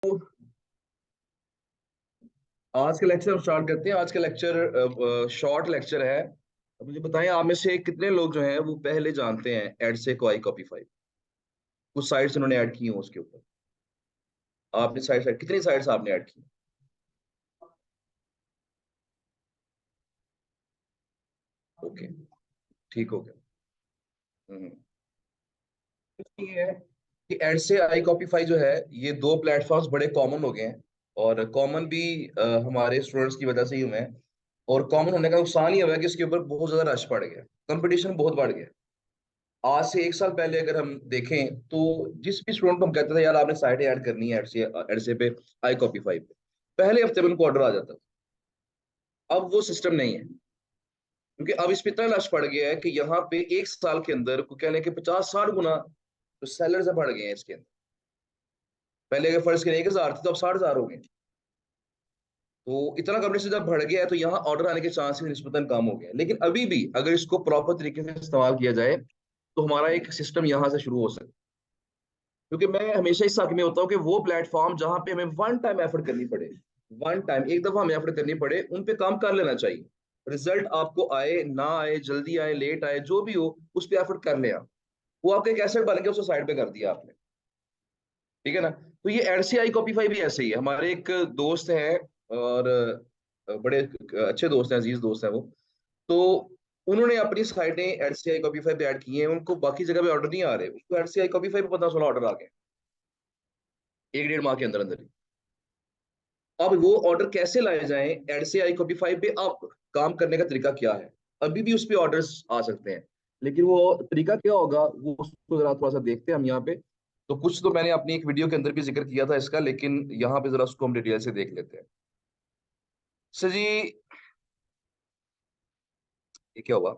तो आज का लेक्चर स्टार्ट करते हैं। आज का लेक्चर शॉर्ट लेक्चर है। अब मुझे बताएं, आप में से कितने लोग जो हैं वो पहले जानते हैं एडसे को आई कॉपी 5। कुछ साइट्स उन्होंने ऐड की हैं उसके ऊपर। आपने साइट कितनी साइट्स आपने ऐड की? ओके, ठीक हो गया। हम्म। ये है कि एड से आई कॉपी 5 जो है, ये दो प्लेटफॉर्म्स बड़े कॉमन हो गए हैं। और कॉमन भी हमारे स्टूडेंट्स की वजह से ही हुए हैं। और कॉमन होने का नुकसान ये हुआ है कि इसके ऊपर बहुत ज्यादा रश पड़ गया, कंपटीशन बहुत बढ़ गया। आज से एक साल पहले अगर हम देखें तो जिस भी स्टूडेंट को हम कहते थे यार आपने साइट ऐड करनी है एडसे पे आई कॉपी 5 पे, पहले हफ्ते में उनको ऑर्डर आ जाता था। अब वो सिस्टम नहीं है, क्योंकि अब इस पे इतना रश पड़ गया है कि यहाँ पे एक साल के अंदर को कह लें कि 50-60 गुना जो सेलर्स बढ़ गए हैं इसके अंदर। पहले अगर फर्ज करें 1,000 थे तो अब 60,000 हो गए। तो इतना कम्पिटिशन जब बढ़ गया है तो यहाँ ऑर्डर आने के चांसेस निस्बतन कम हो गए, लेकिन अभी भी अगर इसको प्रॉपर तरीके से इस्तेमाल किया जाए तो हमारा एक सिस्टम यहाँ से शुरू हो सकता है। क्योंकि मैं हमेशा इस हक में होता हूँ कि वो प्लेटफॉर्म जहां पे हमें वन टाइम एफर्ट करनी पड़े, वन टाइम एक दफा हमें एफर्ट करनी पड़े, उन पे काम कर लेना चाहिए। रिजल्ट आपको आए ना आए, जल्दी आए लेट आए, जो भी हो उस पे एफर्ट कर ले आप। वो आपका एक एसेट बन गया, उसको साइड पे कर दिया आपने। ठीक है ना? तो ये एडसीआई कॉपी फाई भी ऐसे ही है। हमारे एक दोस्त है, और बड़े अच्छे दोस्त हैं, अजीज दोस्त हैं वो। तो उन्होंने अपनी साइटें एडसीआई कॉपी फाई पे ऐड की हैं, उनको बाकी जगह पे ऑर्डर नहीं आ रहे, उसको एडसीआई कॉपी फाई पे 15-16 ऑर्डर आ गए 1-1.5 माह के अंदर अंदर ही। अब वो ऑर्डर कैसे लाए जाएं एड से आई कॉपी 5 पे? आप काम करने का तरीका क्या है? अभी भी उस पे ऑर्डर्स आ सकते हैं, लेकिन वो तरीका क्या होगा वो उसको जरा थोड़ा सा देखते हैं हम यहाँ पे। तो कुछ तो मैंने अपनी एक वीडियो के अंदर भी जिक्र किया था इसका, लेकिन यहाँ पे जरा उसको हम डिटेल से देख लेते हैं। सर जी, ये क्या हुआ?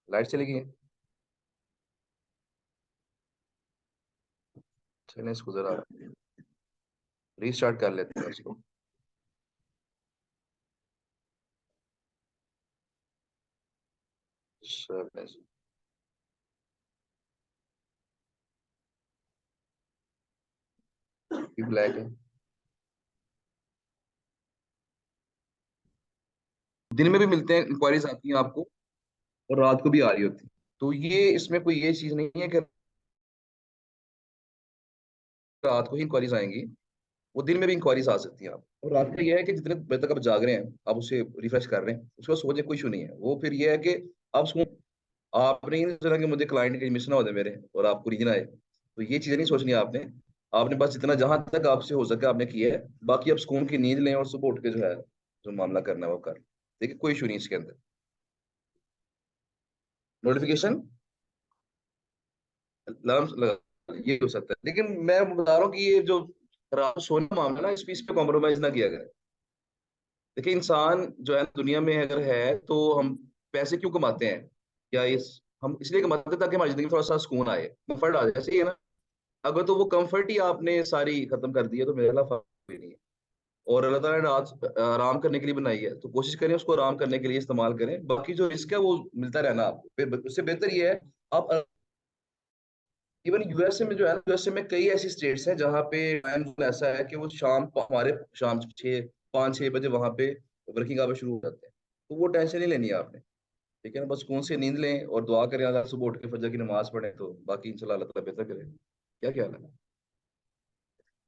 लाइट चली गई है? चलिए इसको जरा रीस्टार्ट कर लेते हैं उसको। ब्लैक है। दिन में भी मिलते हैं, इंक्वायरीज आती हैं आपको, और रात को भी आ रही होती है। तो ये इसमें कोई ये चीज नहीं है कि रात को ही इंक्वायरीज आएंगी, वो दिन में भी इंक्वायरीज आ सकती हैं आप। और रात का ये है कि जितने बजे तक आप जाग रहे हैं, आप उसे रिफ्रेश कर रहे हैं, उसके बाद सोने कोई इशू नहीं है। वो फिर ये है कि आप उसको, आपने ये नहीं सोचा कि मुझे क्लाइंट के मिस ना हो जाए मेरे और आपको नींद ना आए, तो ये चीजें नहीं सोचनी आपने। आपने बस जितना जहां तक आपसे हो सके आपने किया है, बाकी आप सुकून की नींद लें और सुबह उठ के जो है जो मामला करना है वो कर। देखिए कोई इशू नहीं इसके अंदर। नोटिफिकेशन अलार्म लगा, ये हो सकता है, लेकिन मैं बता रहा हूँ कि ये जो रात को सोने का मामला है ना, इस पे कॉम्प्रोमाइज ना किया गया। देखिए इंसान जो है दुनिया में अगर है तो हम पैसे क्यों कमाते हैं? या इस हम इसलिए कमाते हैं ताकि हमारी जिंदगी में थोड़ा सा सुकून आए, कंफर्ट आ जाए, सही है ना? अगर तो वो कंफर्ट ही आपने सारी खत्म कर दी है तो मेरे अल्लाह फर्क भी नहीं है। और अल्लाह ताला ने रात आराम करने के लिए बनाई है, तो कोशिश करें उसको आराम करने के लिए इस्तेमाल करें। बाकी जो रिस्क है वो मिलता रहना आपको, फिर उससे बेहतर ये है आप। इवन यूएसए में जो है, यूएसए में कई ऐसी स्टेट्स हैं जहाँ पे टाइम जोन ऐसा है कि वो हमारे शाम 6, 5, 6 बजे वहां पे वर्किंग आवर शुरू हो जाते हैं। तो वो टेंशन नहीं लेनी है आपने। ठीक है ना? बस सुकून से नींद लें और दुआ करें, अगर सुबह उठ के फजर की नमाज पढ़ें तो बाकी इंशाल्लाह अल्लाह ताला बेहतर करें। क्या ख्याल है?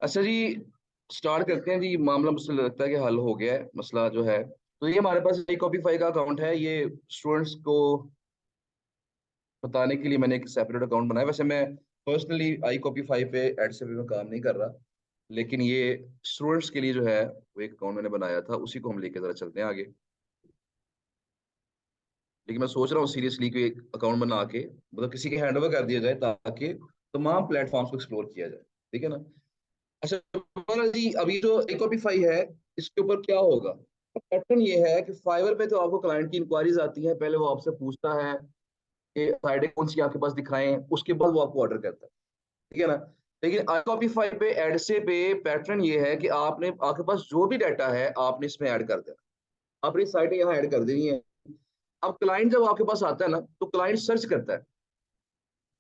अच्छा जी, स्टार्ट करते हैं जी। मामला मुझे लगता है कि हल हो गया है मसला जो है। तो ये हमारे पास एक कॉपी फाइल का अकाउंट है। ये स्टूडेंट्स को बताने के लिए मैंने एक सेपरेट अकाउंट बनाया। वैसे मैं पर्सनली आई कॉपी 5 पे एड से में काम नहीं कर रहा, लेकिन ये स्टूडेंट्स के लिए जो है वो एक अकाउंट मैंने बनाया था, उसी को हम लेके जरा चलते हैं आगे। लेकिन मैं सोच रहा हूँ सीरियसली कि एक अकाउंट बना के मतलब किसी के हैंड ओवर कर दिया जाए ताकि तमाम प्लेटफॉर्म्स को एक्सप्लोर किया जाए। ठीक है ना? अच्छा मोहन जी, अभी जो ई कॉपी फाई है इसके ऊपर क्या होगा? पैटर्न ये है कि फाइवर पे तो आपको क्लाइंट की इंक्वायरीज आती है, पहले वो आपसे पूछता है कि साइडें कौन सी आपके पास दिखाएं, उसके बाद वो आपको ऑर्डर करता है। ठीक है ना? लेकिन आई कॉपी फाइव पे एड से पे पैटर्न ये है कि आपने आपके पास जो भी डाटा है आपने इसमें ऐड कर देना, अपनी साइटें यहाँ ऐड कर देनी है। अब क्लाइंट जब आपके पास आता है ना तो क्लाइंट सर्च करता है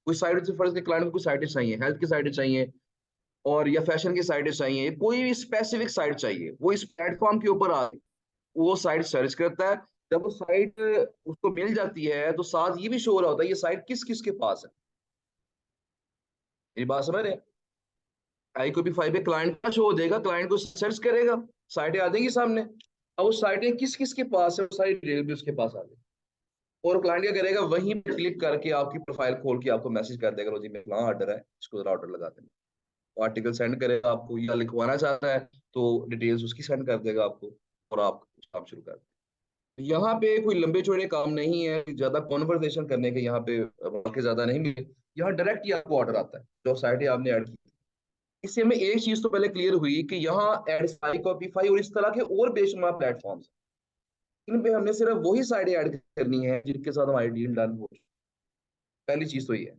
कोई साइट से फर्ज के क्लाइंट को कोई साइटें चाहिए, हेल्थ की साइटें चाहिए और या फैशन की साइटें चाहिए, कोई भी स्पेसिफिक साइट चाहिए, वो इस प्लेटफॉर्म के ऊपर आ वो साइट सर्च करता है। जब वो साइट उसको मिल जाती है तो साथ ये भी शो हो रहा होता है ये साइट किस किस के पास है। मेरी बात समझ रहे हैं? आई को भी फाइव पे क्लाइंट का शो हो देगा, क्लाइंट को सर्च करेगा, साइटें आ जाएंगी सामने। अब वो साइटें किस किस के पास है, वो सारी डिटेल भी उसके पास आ जाएगी। और क्लाइंट क्या करेगा, वहीं पे क्लिक करके आपकी प्रोफाइल खोल के आपको मैसेज कर देगा, लो जी मेरा ऑर्डर है, इसको जरा ऑर्डर लगा देना। आर्टिकल सेंड करेगा आपको, या लिखवाना चाहता है तो डिटेल्स उसकी सेंड कर देगा आपको, और आप काम शुरू कर दें। यहाँ पे कोई लंबे चौड़े काम नहीं है, ज्यादा कॉन्वर्सेशन करने के यहाँ पे मौके ज्यादा नहीं मिले। यहाँ डायरेक्ट ही आपको ऑर्डर आता है जो साइट आपने ऐड की। इससे हमें एक चीज तो पहले क्लियर हुई कि यहाँ एडस्पाई, कॉपीफाई और इस तरह के और बेशुमार प्लेटफॉर्म्स, इन पे हमने सिर्फ वही साइटें ऐड करनी है जिनके साथ हमारी डील डन हो। पहली चीज तो ये है,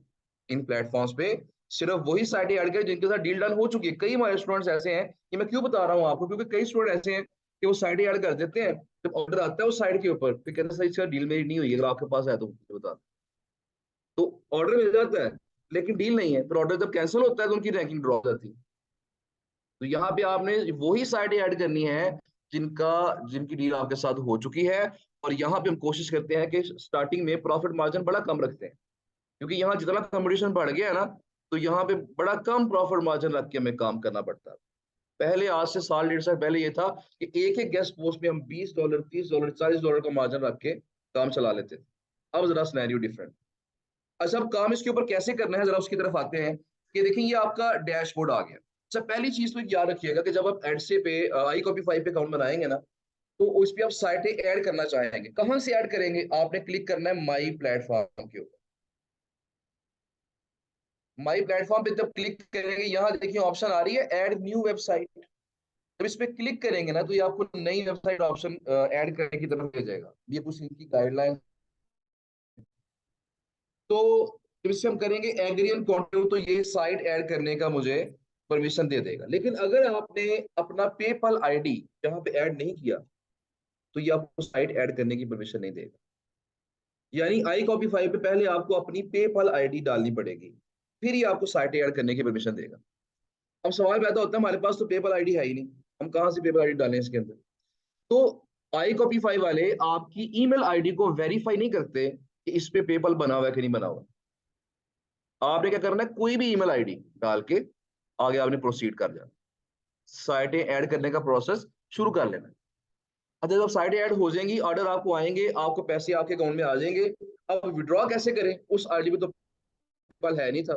इन प्लेटफॉर्म्स पे सिर्फ वही साइटें ऐड करें जिनके साथ डील डन हो चुकी है। कई हमारे स्टूडेंट्स ऐसे हैं, कि मैं क्यों बता रहा हूँ आपको, क्योंकि कई स्टूडेंट ऐसे हैं कि वो साइटें ऐड कर देते हैं, जब ऑर्डर आता है उस साइट के ऊपर फिर कहते हैं सर इसका डील मेरी नहीं हुई, अगर आपके पास है तो मुझे बता। तो ऑर्डर मिल जाता है लेकिन डील नहीं है, फिर ऑर्डर जब कैंसिल होता है तो उनकी रैंकिंग ड्रॉप जाती है। तो यहाँ पे आपने वही साइटें ऐड करनी है जिनका जिनकी डील आपके साथ हो चुकी है। और यहाँ पे हम कोशिश करते हैं कि स्टार्टिंग में प्रॉफिट मार्जिन बड़ा कम रखते हैं, क्योंकि यहाँ जितना कंपटीशन बढ़ गया है ना, तो यहाँ पे बड़ा कम प्रॉफिट मार्जिन रख के हमें काम करना पड़ता है। पहले आज से साल डेढ़ साल पहले ये था कि एक एक गेस्ट पोस्ट पे हम $20, $30, $40 का मार्जिन रख के काम चला लेते थे। अब जरा सिनेरियो डिफरेंट। अच्छा, अब काम इसके ऊपर कैसे करना है, जरा उसकी तरफ आते हैं। कि देखिए ये आपका डैशबोर्ड आ गया। अच्छा, पहली चीज तो याद रखिएगा कि जब आप एडसे पे आई कॉपी फाइव पे अकाउंट बनाएंगे ना, तो उस पे आप साइटें ऐड करना चाहेंगे, कहाँ से ऐड करेंगे, आपने क्लिक करना है माई प्लेटफॉर्म के ऊपर। माई प्लेटफॉर्म पे जब क्लिक करेंगे, यहाँ देखिए ऑप्शन आ रही है ऐड न्यू वेबसाइट। जब इस पे क्लिक करेंगे ना, तो ये आपको नई वेबसाइट ऑप्शन ऐड करने की तरफ ले जाएगा। ये कुछ इनकी गाइडलाइन। तो जब इससे हम करेंगे एग्री एंड कंटिन्यू, तो ये साइट ऐड करने का मुझे परमिशन दे देगा। लेकिन अगर आपने अपना पेपल आईडी जहां पे ऐड नहीं किया, तो ये आपको साइट ऐड करने की परमिशन नहीं देगा। यानी आई कॉपी फाइव पे पहले आपको अपनी पेपल आईडी डालनी पड़ेगी, फिर ये आपको साइट ऐड करने की परमिशन देगा। अब सवाल पैदा होता है, हमारे पास तो पेपल आईडी है ही नहीं, हम कहाँ से पेपल आईडी डालें इसके अंदर। तो आई कॉपी फाइव वाले आपकी ईमेल आईडी को वेरीफाई नहीं करते कि इस पे पेपल बना हुआ है कि नहीं बना हुआ। आपने क्या करना है, कोई भी ईमेल आईडी डाल के आगे आपने प्रोसीड कर जाना, साइटें ऐड करने का प्रोसेस शुरू कर लेना। अच्छा, जब साइटें ऐड हो जाएंगी, ऑर्डर आपको आएंगे, आपको पैसे आपके अकाउंट में आ जाएंगे। अब विड्रॉ कैसे करें, उस आईडी पे तो पेपल है नहीं था।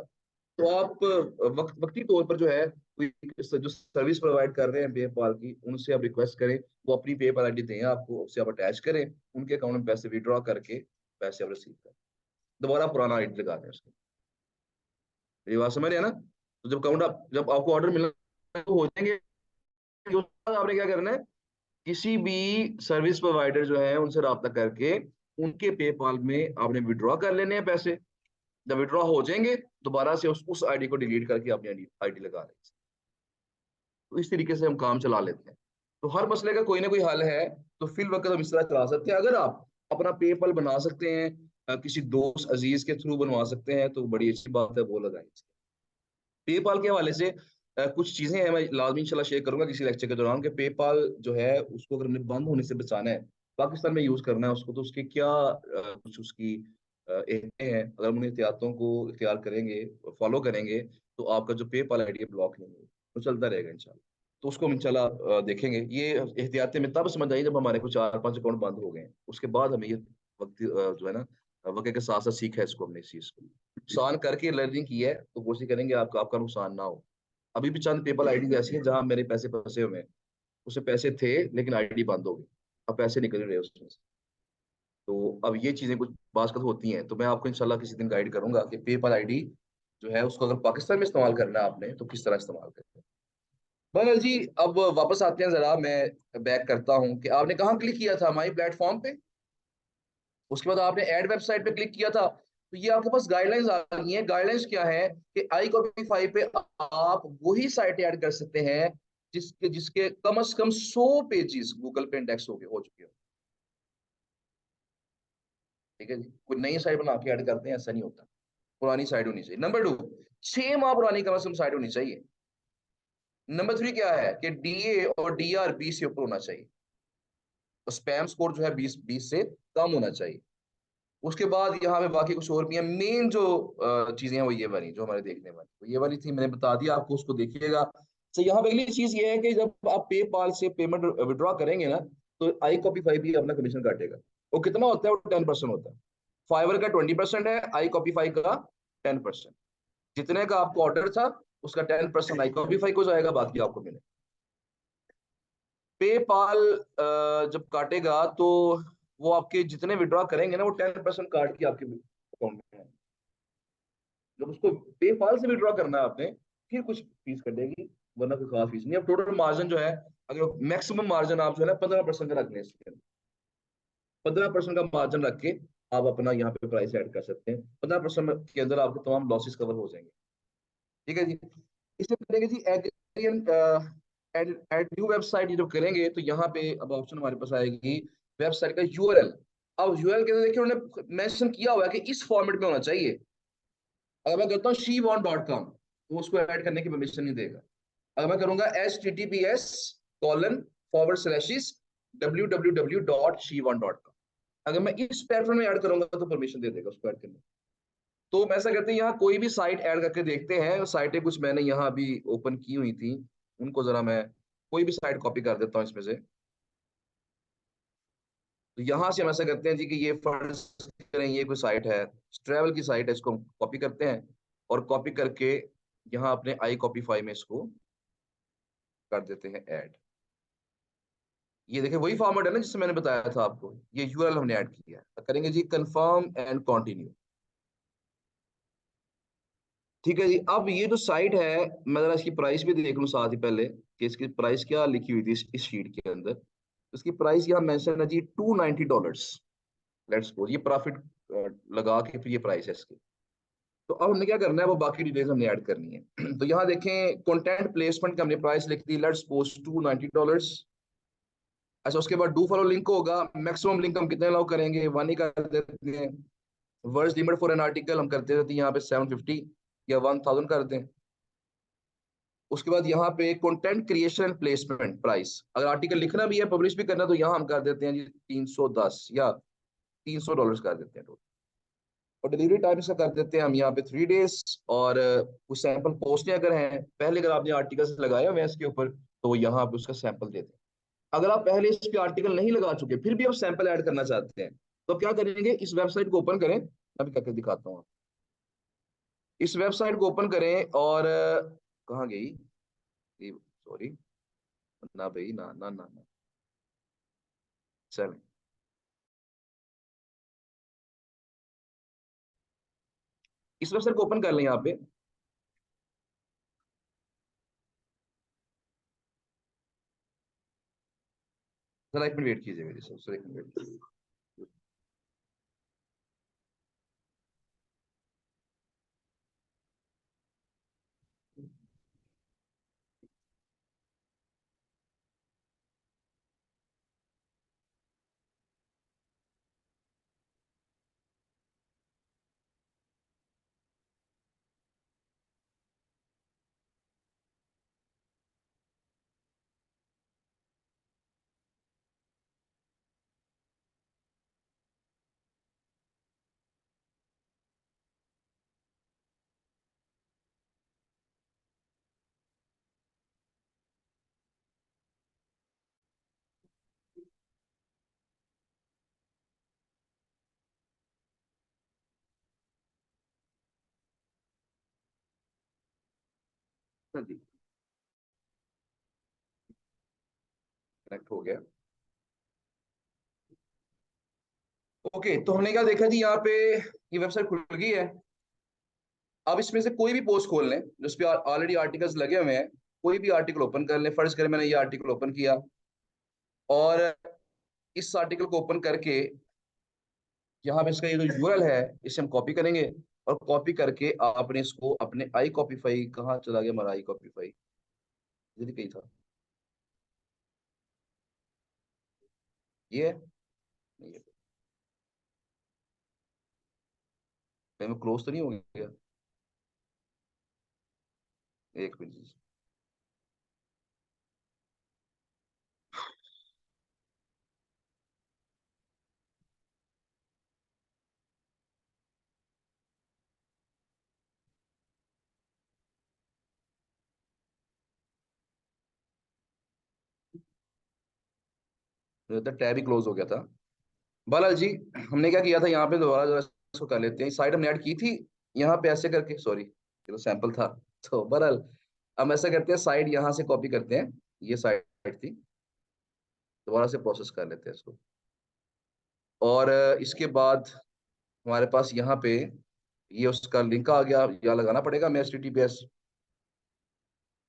तो आप वक्ती तौर पर जो है जो सर्विस प्रोवाइड कर रहे हैं पेपाल की, उनसे आप रिक्वेस्ट करें, वो अपनी पेपाल आईडी दें आपको, उससे आप अटैच करें, उनके अकाउंट में पैसे विड्रॉ करके पैसे आप रिसीव करें, दोबारा पुराना आईडी लगा दें उसके। ये बात समझ रहे हैं ना? तो जब अकाउंट आप जब आपको ऑर्डर मिलना तो हो जाएंगे, उसके बाद आपने क्या करना है, किसी भी सर्विस प्रोवाइडर जो है उनसे रब्ता करके उनके पेपाल में आपने विड्रॉ कर लेने हैं पैसे। जब विड्रॉ हो जाएंगे, दोबारा से उस आईडी को डिलीट करके अपनी आईडी लगा लें। तो इस तरीके से हम काम चला लेते हैं। तो हर मसले का कोई ना कोई हल है। तो फिल वक्त हम इस तरह चला सकते हैं। अगर आप अपना पेपल बना सकते हैं, किसी दोस्त अजीज के थ्रू बनवा सकते हैं, तो बड़ी अच्छी बात है, वो लगाएं। पेपाल के हवाले से कुछ चीजें हैं, मैं लाजमी इंशाल्लाह शेयर करूंगा किसी लेक्चर के दौरान, कि पेपाल जो है उसको अगर हमने बंद होने से बचाना है, पाकिस्तान में यूज करना है उसको, तो उसके क्या कुछ उसकी एहतियातें हैं। अगर हम उन एहतियातों को इख्तियार करेंगे, फॉलो करेंगे, तो आपका जो पेपाल आईडी ब्लॉक नहीं होगा, तो चलता रहेगा इंशाल्लाह। तो उसको हम इंशाल्लाह देखेंगे। ये एहतियातें में तब समझ आई जब हमारे कुछ 4-5 अकाउंट बंद हो गए हैं। उसके बाद हमें ये वक्त जो है ना, वक्त के साथ साथ सीखा है इसको हमने, इस चीज को नुकसान करके लर्निंग की है, तो कोशिश करेंगे आपका आपका नुकसान ना हो। अभी भी चंद पेपल आईडी ऐसी है जहां मेरे पैसे फंसे हुए हैं, उसमें पैसे थे लेकिन आईडी बंद हो गई, अब पैसे निकल रहे हैं उसमें से। तो अब ये चीजें कुछ बात होती हैं, तो मैं आपको इंशाल्लाह किसी दिन गाइड करूंगा कि पेपल आईडी जो है उसको अगर पाकिस्तान में इस्तेमाल करना है आपने, तो किस तरह इस्तेमाल करना है। बहरहाल जी, अब वापस आते हैं, जरा मैं बैक करता हूँ कि आपने कहाँ क्लिक किया था, हमारी प्लेटफॉर्म पे। उसके बाद आपने ऐड वेबसाइट पे क्लिक किया था, तो ये आपके पास गाइडलाइंस आ गई हैं। गाइडलाइंस क्या है कि आई कॉपी फाइव पे आप वही साइट ऐड कर सकते हैं जिसके जिसके कम से कम 100 पेजेस गूगल पे इंडेक्स हो चुके हो। ठीक है जी, कोई नई साइट बना के ऐड करते हैं, ऐसा नहीं होता। पुरानी साइट होनी चाहिए। नंबर 2, 6 माह पुरानी कम से कम साइट होनी चाहिए। नंबर 3 क्या है कि डीए और डीआर 20 से ऊपर होना चाहिए। तो स्पैम स्कोर जो है 20 से कम होना चाहिए। उसके बाद यहाँ पे बाकी कुछ और भी है। मेन जो चीजें हैं वो ये वाली जो हमारे देखने वाली, तो ये वाली थी, मैंने बता दिया आपको, उसको देखिएगा। तो यहाँ पे अगली चीज ये है कि जब आप पेपाल से पेमेंट विड्रॉ करेंगे ना, तो आई कॉपीफाई भी अपना कमीशन काटेगा। वो कितना होता है? वो 10% होता है। फाइवर का 20% है, आई कॉपीफाई का 10%। जितने का आपको ऑर्डर था उसका 10% आई कॉपीफाई को जाएगा, बाकी आपको मिलेगा। पेपाल जब काटेगा तो वो आपके जितने विड्रॉ करेंगे ना, वो 10% काट के आपके अकाउंट में है। जब उसको पेपाल से विड्रॉ करना है आपने, फिर कुछ फीस कटेगी, वरना कोई खास फीस नहीं। अब टोटल मार्जिन जो है, अगर मैक्सिमम मार्जिन आप जो है ना 15% का रख लें, इसके 15% का मार्जिन रख के आप अपना यहाँ पे प्राइस ऐड कर सकते हैं। 15% के अंदर आपके तमाम लॉसेस कवर हो जाएंगे। ठीक है जी। इसे करेंगे जी एग्रीगेशन, एड न्यू वेबसाइट जब करेंगे तो यहाँ पे अब ऑप्शन हमारे पास आएगी वेबसाइट का यूआरएल। अब यूआरएल के अंदर देखिए उन्होंने मेंशन किया हुआ है कि इस फॉर्मेट में होना चाहिए। अगर मैं कहता हूँ शीवॉन.com, तो उसको ऐड करने की परमिशन नहीं देगा। अगर मैं करूंगा https://www.shewon.com, अगर मैं इस प्लेटफॉर्म में ऐड करूंगा तो परमिशन दे देगा उसको ऐड करने। तो हम ऐसा करते हैं, यहाँ कोई भी साइट ऐड करके देखते हैं। साइटें कुछ मैंने यहाँ अभी ओपन की हुई थी, उनको जरा मैं कोई भी साइट कॉपी कर देता हूँ इसमें से। तो यहाँ से हम ऐसा करते हैं जी कि ये फर्ज करें ये कोई साइट है, ट्रैवल की साइट है, इसको हम कॉपी करते हैं और कॉपी करके यहाँ अपने आई कॉपीफाई में इसको कर देते हैं ऐड। ये देखिए वही फॉर्मेट है ना जिससे मैंने बताया था आपको, ये यूआरएल हमने ऐड किया है। करेंगे जी कंफर्म एंड कंटिन्यू। ठीक है जी। अब ये जो साइट है, मैं जरा इसकी प्राइस भी देख लूँ साथ ही पहले कि इसकी प्राइस क्या लिखी हुई थी इस शीट के अंदर। इसकी प्राइस यहाँ मेंशन है जी $290। लेट्स सपोज ये प्रॉफिट लगा के फिर ये प्राइस है इसकी। तो अब हमने क्या करना है, वो बाकी डिटेल्स हमने ऐड करनी है। तो यहाँ देखें कंटेंट प्लेसमेंट की हमने प्राइस लिख दी, लेट्स सपोज $290। अच्छा, उसके बाद डू फॉलो लिंक होगा। मैक्सिमम लिंक हम कितने अलाउ करेंगे? 1 ही कर देते हैं। Words limit for an article हम करते रहते हैं यहाँ पे 750 या 1000 कर दें। उसके बाद यहाँ पे content creation and placement price, अगर आर्टिकल लिखना भी है पब्लिश भी करना, तो यहाँ हम कर देते हैं जी 310 या $300 कर देते हैं। और डिलीवरी टाइम इसका कर देते हैं हम यहाँ पे 3 डेज। और कुछ सैंपल पोस्टें अगर हैं, पहले अगर आपने आर्टिकल लगाया हुआ है इसके ऊपर, तो वो यहाँ पे उसका सैंपल देते हैं। अगर आप पहले इस पे आर्टिकल नहीं लगा चुके फिर भी आप सैंपल ऐड करना चाहते हैं, तो क्या करेंगे, इस वेबसाइट को ओपन करें। मैं भी करके दिखाता हूँ। इस वेबसाइट को ओपन करें और कहाँ गई, सॉरी, ना भाई, ना ना ना ना, चलें। इस वेबसाइट को ओपन कर लें यहाँ पे। जरा 1 मिनट वेट कीजिए मेरे से, सर 1 मिनट वेट कीजिए। हाँ जी, कनेक्ट हो गया। ओके, तो हमने क्या देखा जी, यहाँ पे ये वेबसाइट खुल गई है। अब इसमें से कोई भी पोस्ट खोल लें जिस पे ऑलरेडी आर्टिकल्स लगे हुए हैं, कोई भी आर्टिकल ओपन कर लें। फर्ज करें मैंने ये आर्टिकल ओपन किया और इस आर्टिकल को ओपन करके यहाँ पे इसका ये जो यूआरएल है इसे हम कॉपी करेंगे। और कॉपी करके आपने इसको अपने आई कॉपीफाई, कहाँ चला गया हमारा आई कॉपीफाई, ये कहीं था, ये है, नहीं, ये कहीं वो क्लोज तो नहीं हो गया? एक मिनट। तो टैब ही क्लोज हो गया था। बालाल जी, हमने क्या किया था यहाँ पे, दोबारा जरा इसको कर लेते हैं। साइड हमने ऐड की थी यहाँ पे ऐसे करके, सॉरी ये तो सैंपल था। तो बहरहाल हम ऐसा करते हैं, साइड यहाँ से कॉपी करते हैं, ये साइड थी, दोबारा से प्रोसेस कर लेते हैं इसको। और इसके बाद हमारे पास यहाँ पे ये उसका लिंक आ गया, यहाँ लगाना पड़ेगा हमें HTTPS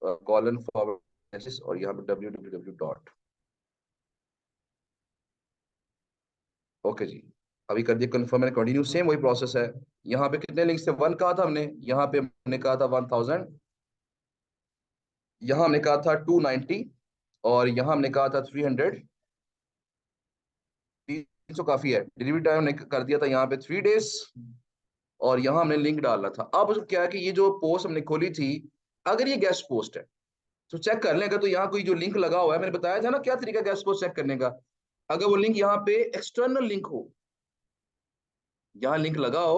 कॉलन फॉरवर्ड और यहाँ पे www डॉट। ओके जी, अभी कर दिया कंफर्म, मैंने कंटिन्यू, सेम वही प्रोसेस है। यहाँ पे कितने लिंक्स थे, 1 कहा था हमने, यहाँ पे हमने कहा था 1000, यहाँ हमने कहा था 290, और यहाँ हमने कहा था 300। 300 काफी है। डिलीवरी टाइम हमने कर दिया था यहाँ पे 3 डेज, और यहाँ हमने लिंक डालना था। अब क्या है कि ये जो पोस्ट हमने खोली थी, अगर ये गेस्ट पोस्ट है तो चेक कर लेगा, तो यहाँ कोई जो लिंक लगा हुआ है, मैंने बताया था ना क्या तरीका गेस्ट पोस्ट चेक करने का। अगर वो लिंक यहाँ पे एक्सटर्नल लिंक हो, यहाँ लिंक लगाओ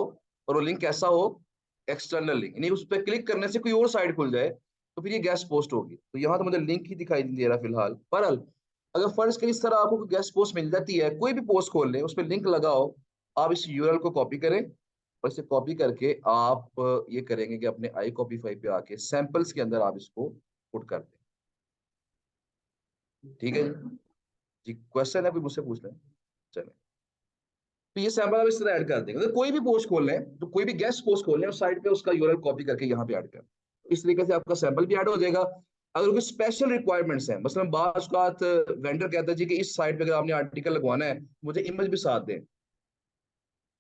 और वो लिंक कैसा हो, एक्सटर्नल लिंक, यानी उस पर क्लिक करने से कोई और साइट खुल जाए, तो फिर ये गेस्ट पोस्ट होगी। तो यहाँ तो मुझे लिंक ही दिखाई नहीं दे रहा फिलहाल। पर अगर फर्ज के इस तरह आपको कोई गेस्ट पोस्ट मिल जाती है, कोई भी पोस्ट खोल लें, उस पर लिंक लगाओ, आप इस यूआरएल को कॉपी करें, और इसे कॉपी करके आप ये करेंगे कि अपने आई कॉपी फाइव पे आके सैंपल्स के अंदर आप इसको पुट कर दें। ठीक है जी। जी क्वेश्चन है कोई, मुझसे पूछ लें। चलें, तो ये सैंपल आप इस तरह ऐड कर देंगे। तो कोई भी पोस्ट खोल लें, तो कोई भी गेस्ट पोस्ट खोल लें, उस साइट पे उसका यूआरएल कॉपी करके यहाँ पे ऐड कर, इस तरीके से आपका सैंपल भी ऐड हो जाएगा। अगर कोई स्पेशल रिक्वायरमेंट्स हैं, मतलब बात वेंडर कहता है जी कि इस साइट पे अगर आपने आर्टिकल लगवाना है, मुझे इमेज भी साथ दें,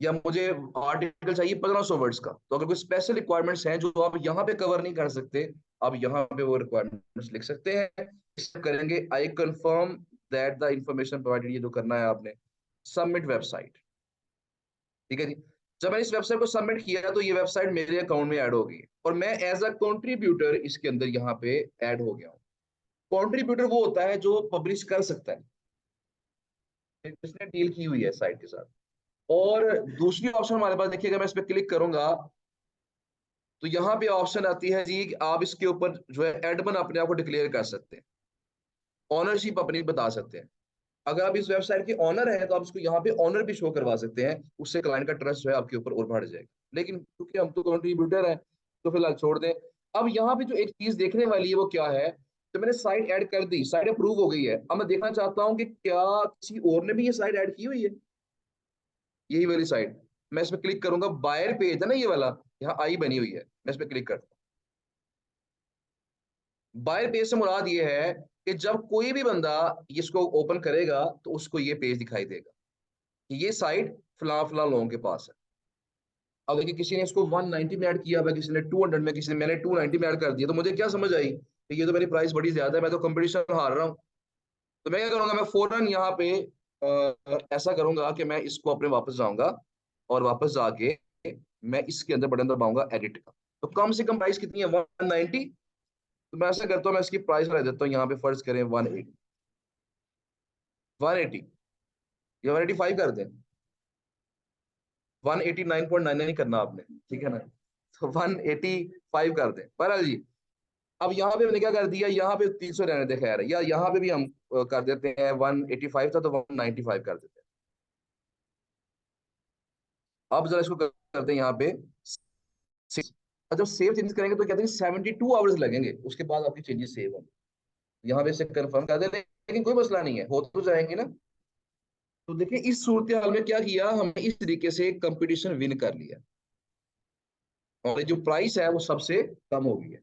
या मुझे आर्टिकल चाहिए 1500 वर्ड्स का, तो अगर कोई स्पेशल रिक्वायरमेंट्स हैं जो आप यहाँ पे कवर नहीं कर सकते, आप यहाँ पे वो रिक्वायरमेंट्स लिख सकते हैं। इससे करेंगे I confirm that the information provided, ये जो करना है आपने, सबमिट वेबसाइट। ठीक है जी। जब मैंने इस वेबसाइट को सबमिट किया, तो ये वेबसाइट मेरे अकाउंट में ऐड हो गई, और मैं एज अ कंट्रीब्यूटर इसके अंदर यहाँ पे ऐड हो गया हूँ। कंट्रीब्यूटर वो होता है जो पब्लिश कर सकता है, जिसने डील की हुई है साइट के साथ। और दूसरी ऑप्शन हमारे पास देखिए, अगर मैं इस पर क्लिक करूंगा, तो यहाँ पे ऑप्शन आती है जी कि आप इसके ऊपर जो है एडमिन अपने आप को डिक्लेयर कर सकते हैं, ऑनरशिप अपनी बता सकते हैं। अगर आप इस वेबसाइट के ऑनर हैं, तो आप इसको यहाँ पे ऑनर भी शो करवा सकते हैं, उससे क्लाइंट का ट्रस्ट जो है आपके ऊपर और बढ़ जाएगा। लेकिन क्योंकि हम तो कंट्रीब्यूटर हैं, तो फिलहाल छोड़ दें। अब यहाँ पे जो एक चीज देखने वाली है वो क्या है, तो मैंने साइट ऐड कर दी, साइट अप्रूव हो गई है। अब मैं देखना चाहता हूँ कि क्या किसी और ने भी ये साइट ऐड की हुई है, यही वाली साइट। मैं इस पर क्लिक करूंगा, बायर पेज है ना ये वाला, यहाँ आई बनी हुई है, मैं इस पर क्लिक करता हूँ। बायर पेज से मुराद ये है कि जब कोई भी बंदा इसको ओपन करेगा, तो उसको ये पेज दिखाई देगा कि ये साइट फला फला लोगों के पास है। अब देखिए, किसी ने इसको 190 में ऐड किया हुआ, किसी ने 200 में, किसी ने, मैंने 290 में ऐड कर दिया, तो मुझे क्या समझ आई कि ये तो मेरी प्राइस बड़ी ज्यादा है, मैं तो कंपटीशन हार रहा हूँ। तो मैं क्या करूंगा, मैं फौरन यहाँ पे ऐसा करूंगा कि मैं इसको अपने वापस जाऊंगा, और वापस जाके मैं इसके अंदर बटन दबाऊंगा एडिट का। तो कम से कम प्राइस कितनी है, 190। तो मैं ऐसा करता हूँ, मैं इसकी प्राइस रख देता हूँ यहाँ पे, फर्ज करें 180, 180 या 185 कर दें। 189.99 नहीं करना आपने, ठीक है ना, तो 185 कर दें। पर जी, अब यहाँ पे मैंने क्या कर दिया, यहाँ पे 300 रहने दे, खैर, या यहाँ पे भी हम कर देते हैं, 185 था तो 195 कर देते हैं। अब जरा इसको करते हैं यहाँ पे save। और जब सेव चेंज करेंगे, तो कहते हैं 72 आवर्स लगेंगे, उसके बाद आपकी चेंजेस सेव होंगे। यहाँ पे इसे कंफर्म कर दे, लेकिन कोई मसला नहीं है, हो तो जाएंगे ना। तो देखिए, इस सूरत हाल में क्या किया हमने, इस तरीके से कंपटीशन विन कर लिया, और जो प्राइस है वो सबसे कम हो गई है।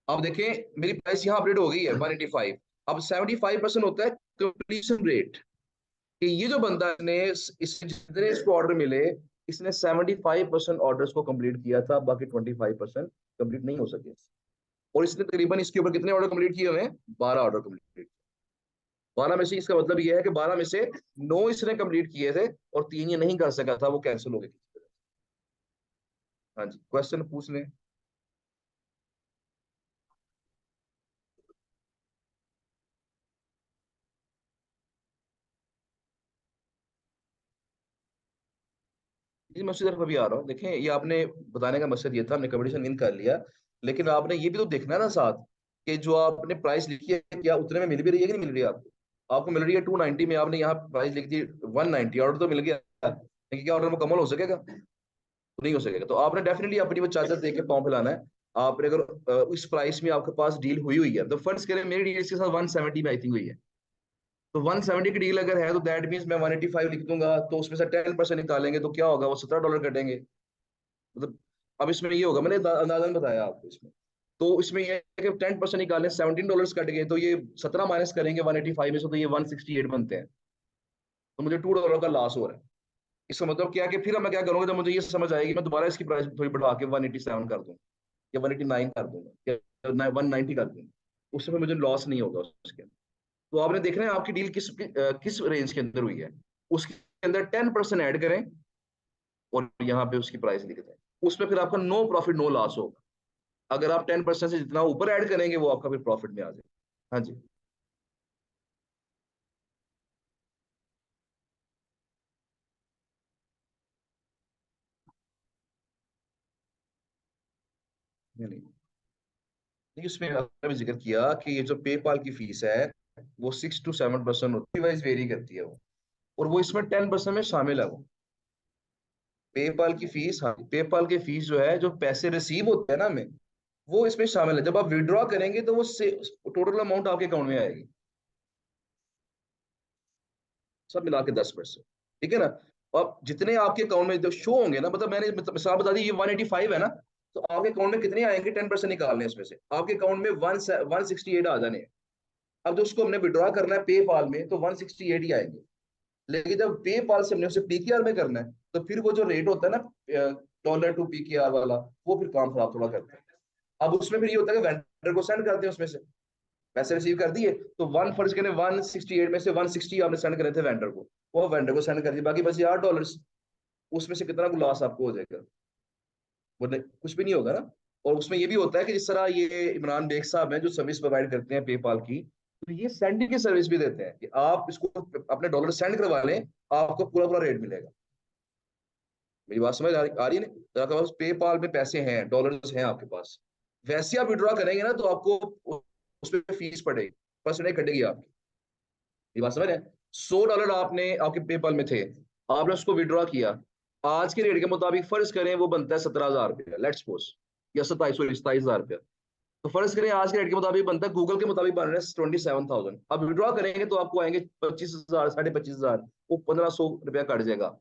अब देखें, मेरी प्राइस यहाँ अपडेट हो गई है 185। अब 75% होता है कंप्लीशन रेट, कि ये जो बंदा ने जितने इसको ऑर्डर मिले, इसने 75% ऑर्डर्स को कंप्लीट किया था, बाकी 25% कंप्लीट नहीं हो सके। और इसने तकरीबन इसके ऊपर कितने ऑर्डर कंप्लीट किए हुए हैं, 12 ऑर्डर कंप्लीट। 12 में से, इसका मतलब यह है कि 12 में से 9 इसने कंप्लीट किए थे, और 3 ये नहीं कर सका था, वो कैंसिल हो गए। हाँ जी, क्वेश्चन पूछ लें। जी मैं उसी तरफ अभी आ रहा हूँ। देखें, ये आपने बताने का मकसद ये था, हमने कंपटीशन विन कर लिया, लेकिन आपने ये भी तो देखना है ना साथ, कि जो आपने प्राइस लिखी है क्या उतने में मिल भी रही है कि नहीं मिल रही है आपको। आपको मिल रही है 290 में, आपने यहाँ प्राइस लिख दी 190, ऑर्डर तो मिल गया, लेकिन क्या ऑर्डर मुकम्मल हो सकेगा? तो नहीं हो सकेगा। तो आपने डेफिनेटली अपनी वो चादर देख के पाँव फैलाना है। आपने अगर उस प्राइस में आपके पास डील हुई हुई है, तो फर्ज करें मेरी डील इसके साथ 170 में आई थिंक हुई है, तो 170 की डील अगर है तो दैट मीन्स मैं 185 लिख दूंगा, तो उसमें से 10% निकालेंगे तो क्या होगा, वो $17 कटेंगे। मतलब अब इसमें ये होगा, मैंने अंदाजन बताया आपको इसमें। तो इसमें ये है कि 10% निकालें, $17 कट गए, तो ये 17 माइनस करेंगे 185 में से, तो ये 168 बनते हैं। तो मुझे $2 का लॉस हो रहा है। इसका मतलब क्या है कि फिर मैं क्या करूंगा, जब मुझे ये समझ आएगी, मैं दोबारा इसकी प्राइस थोड़ी बढ़ा के 187 कर दूंगा, या 189 कर दूंगा, या 190 कर दूंगा। उससे फिर मुझे लॉस नहीं होगा उसके। तो आपने देखना है आपकी डील किस रेंज के अंदर हुई है, उसके अंदर 10% ऐड करें, और यहाँ पे उसकी प्राइस लिख दें। उसमें फिर आपका नो प्रॉफिट नो लॉस होगा। अगर आप 10% से जितना ऊपर ऐड करेंगे, वो आपका फिर प्रॉफिट में आ जाएगा। हाँ जी। नहीं नहीं नहीं, उसमें आपने भी जिक्र किया कि ये जो पेपाल की फीस है, वो 6 to 7% होती है, वाइज वेरी करती है वो, और वो इसमें 10% में शामिल है वो। पेपाल की फीस, हाँ, पेपाल की फीस जो है, जो पैसे रिसीव होते हैं ना हमें, वो इसमें शामिल है। जब आप विड्रॉ करेंगे तो वो टोटल अमाउंट आपके अकाउंट में आएगी, सब मिला के 10%। ठीक है ना। अब जितने आपके अकाउंट में जो शो होंगे ना, मतलब मैंने मिसाल बता दी, ये 185 है ना, तो आपके अकाउंट में कितने आएंगे, 10% निकालने हैं इसमें से, आपके अकाउंट में 168 आ जाने हैं। अब जो उसको हमने विड्रॉ करना है पे पाल में, तो 168 ही आएंगे। लेकिन जब पे पाल से हमने उसे पीकेआर में करना है, तो फिर वो जो रेट होता है ना, $टू पीकेआर वाला, वो फिर काम खराब थोड़ा करता है। अब उसमें फिर ये होता है कि वेंडर को सेंड करते हैं उसमें से, पैसे रिसीव कर दिए, तो वन फर्ज के 168 में से 160 आपने सेंड करे थे वेंडर को, वो वेंडर को सेंड कर दिए, बाकी बस $8। उसमें से कितना लॉस आपको हो जाएगा? वो कुछ भी नहीं होगा ना। और उसमें ये भी होता है कि जिस तरह ये इमरान बेग साहब हैं जो सर्विस प्रोवाइड करते हैं पेपाल की, तो ये सेंडिंग की सर्विस भी देते हैं, कि आप इसको अपने डॉलर सेंड करवा लें, आपको पूरा पूरा रेट मिलेगा। मेरी बात समझ आ रही है ना? तो आपके पास पेपाल में पैसे हैं, डॉलर्स हैं आपके पास, वैसे आप विड्रॉ करेंगे ना, तो आपको उस पर फीस पड़ेगी, परसेंटेज कटेगी आपकी। ये बात समझ रहे हैं? $100 आपने आपके पेपाल में थे, आपने उसको विड्रॉ किया, आज के रेट के मुताबिक फर्ज करें वो बनता है 17,000 रुपया, लेट्स सपोज, या 27,000 तो फर्ज करें आज के रेट के मुताबिक बनता है, गूगल के मुताबिक बन रहा है 27,000। अब विड्रॉ करेंगे तो आपको आएंगे 25,000, 25,500, वो $1,500 कट जाएगा।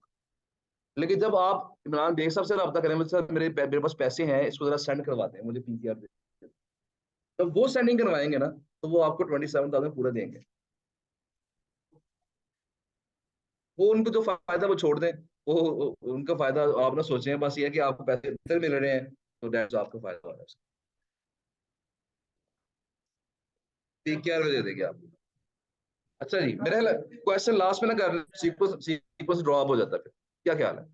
लेकिन जब आप इमरान बेग साहब से रब्ता करें, सर मेरे पास पैसे हैं, इसको जरा सेंड करवाते हैं, मुझे पीसीआर दे, तब वो सेंडिंग करवाएंगे ना, तो वो आपको 27,000 पूरा देंगे। वो उनको जो फायदा वो छोड़ दें, उनका फायदा आप ना सोचें, बस ये है कि आपको पैसे इतने मिल रहे हैं, तो दैट्स आपको फायदा हो रहा है। पीकेआर में दे देंगे आप। अच्छा जी, मेरे क्वेश्चन लास्ट में ना कर, सीक्वेंस ड्रॉप हो जाता है फिर, क्या ख्याल है?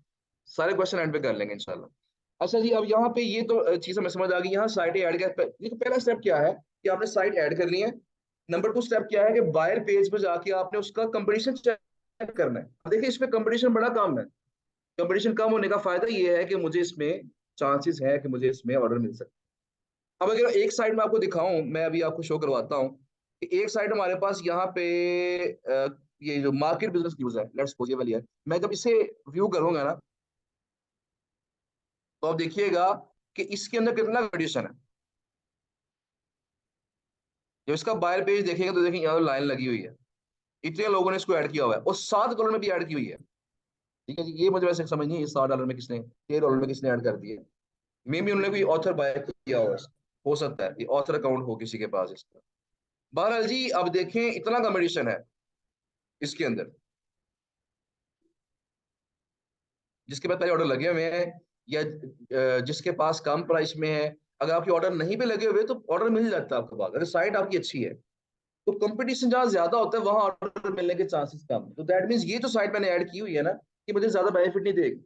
सारे क्वेश्चन एंड पे कर लेंगे इंशाल्लाह। अच्छा जी, अब यहाँ पे ये तो चीज हमें समझ आ गई, यहाँ साइट ऐड का देखो, पहला स्टेप क्या है कि आपने साइट ऐड कर ली है। नंबर 2 स्टेप क्या है कि बायर पेज पे जाके आपने उसका कंपटीशन चेक करना है। अब देखिए, इसमें कंपटीशन बड़ा काम है। कंपटीशन कम होने का फायदा ये है कि मुझे इसमें चांसेस है कि मुझे इसमें ऑर्डर मिल सकता है। अब अगर एक साइड में आपको दिखाऊं, मैं अभी आपको शो करवाता हूँ कि एक साइड हमारे पास यहाँ पे ये जो मार्केट बिजनेस न्यूज है, लेट्स सपोज ये वाली है, मैं जब इसे व्यू करूंगा ना, तो आप देखिएगा कि इसके अंदर कितना कंपटीशन है। जब इसका बायर पेज देखेंगे तो देखिए यहाँ लाइन लगी हुई है, इतने लोगों ने इसको ऐड किया हुआ है, और $7 में भी ऐड की हुई है। ठीक है जी, ये मुझे वैसे समझ नहीं है, $7 में किसने, $6 में किसने ऐड कर दिया। मे भी उन्होंने कोई ऑथर बाय किया हुआ है, हो सकता है ये ऑथर अकाउंट हो किसी के पास इसका। बहरहाल जी, अब देखें इतना कंपटीशन है इसके अंदर, जिसके पास पहले ऑर्डर लगे हुए हैं, या जिसके पास कम प्राइस में है, अगर आपके ऑर्डर नहीं भी लगे हुए तो ऑर्डर मिल जाता है आपके पास, अगर साइट आपकी अच्छी है। तो कंपटीशन जहां ज्यादा होता है वहां ऑर्डर मिलने के चांसेस कम है। तो दैट मीन्स ये जो साइट मैंने ऐड की हुई है ना, कि मुझे ज्यादा बेनिफिट नहीं देगी,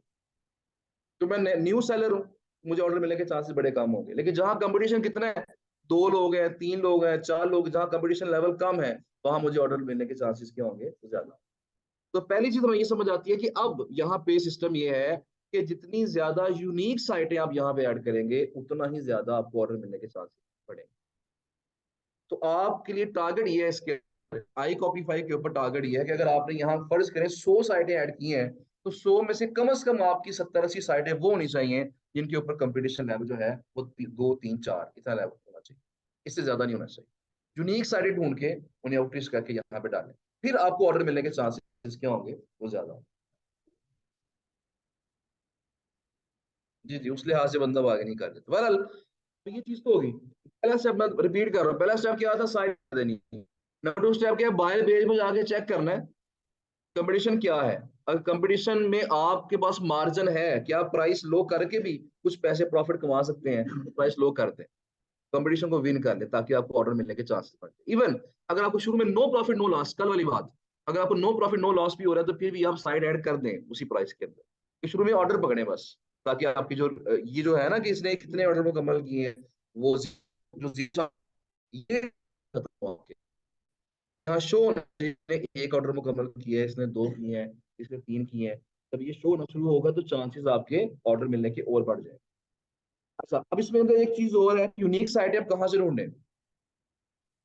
तो मैं न्यू सेलर हूँ, मुझे ऑर्डर मिलने के चांसेस बड़े कम होंगे। लेकिन जहां कंपटीशन कितना है, 2 लोग हैं, 3 लोग हैं, 4 लोग, जहां कंपटीशन लेवल कम है, वहां मुझे ऑर्डर मिलने के चांसेस क्या होंगे, तो ज्यादा। तो पहली चीज हमें ये समझ आती है कि अब यहाँ पे सिस्टम ये है कि जितनी ज्यादा यूनिक साइटें आप यहाँ पे ऐड करेंगे, उतना ही ज्यादा आपको ऑर्डर मिलने के चांसेस बढ़ेंगे। तो आपके लिए टारगेट ये है, इसके आई कॉपी फाइव के ऊपर टारगेट ये है कि अगर आपने यहाँ फर्ज करें 100 साइटें ऐड की हैं, तो 100 में से कम आपकी 70-80 साइटें वो होनी चाहिए जिनके ऊपर कंपटीशन लेवल जो है वो 2 3 4 इतना लेवल होना चाहिए, इससे ज्यादा नहीं होना चाहिए। यूनिक साइटें ढूंढ के उन्हें आउटरीच करके यहाँ पे डालें, फिर आपको ऑर्डर मिलने के चांसेस क्या होंगे, वो ज्यादा होंगे। जी जी, उस लिहाज से बंदा आगे नहीं कर देता। बहरहाल तो ये चीज तो होगी। पहला स्टेप मैं रिपीट कर रहा हूँ, पहला स्टेप क्या था, साइट देनी। नंबर 2 स्टेप क्या है, बायर पेज में जाके चेक करना है कंपटीशन क्या है। अगर कंपटीशन में आपके पास मार्जिन है, क्या प्राइस लो करके भी कुछ पैसे प्रॉफिट कमा सकते हैं, तो प्राइस लो कर दें, कंपटीशन को विन कर ले, ताकि आपको ऑर्डर मिलने के चांसेस बढ़े। इवन अगर आपको शुरू में नो प्रॉफिट नो लॉस, कल वाली बात, अगर आपको नो प्रॉफिट नो लॉस भी हो रहा है, तो फिर भी आप साइड ऐड कर दें उसी प्राइस के अंदर, कि शुरू में ऑर्डर पकड़े बस, ताकि आपकी जो ये जो है ना कि इसने कितने ऑर्डर मुकम्मल किए हैं, वो जो ये खत्म हो गया। यहाँ शो इसने एक ऑर्डर मुकम्मल किया है, इसने 2 किए हैं, इसने 3 किए हैं, जब ये शो होना शुरू होगा तो चांसेस आपके ऑर्डर मिलने के और बढ़ जाए। अच्छा, अब इसमें अंदर एक चीज और है, यूनिक साइट आप कहाँ से ढूंढें।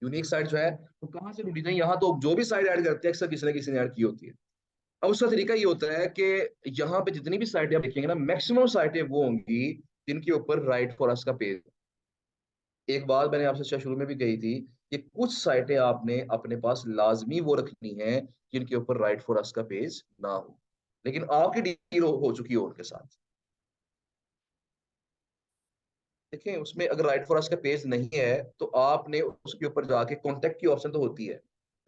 यूनिक साइट जो है वो कहाँ से ढूंढी जाए, यहाँ तो जो भी साइट ऐड करते हैं अक्सर किसी ना किसी ने ऐड की होती है। अब उसका तरीका ये होता है कि यहाँ पे जितनी भी साइटें आप देखेंगे ना, मैक्सिमम साइटें वो होंगी जिनके ऊपर राइट फॉर अस का पेज। एक बात मैंने आपसे शायद शुरू में भी कही थी कि कुछ साइटें आपने अपने पास लाजमी वो रखनी है जिनके ऊपर राइट फॉर अस का पेज ना हो, लेकिन आपकी डील हो चुकी हो उनके साथ। देखें, उसमें अगर राइट फॉर अस का पेज नहीं है, तो आपने उसके ऊपर जाके कॉन्टेक्ट की ऑप्शन तो होती है,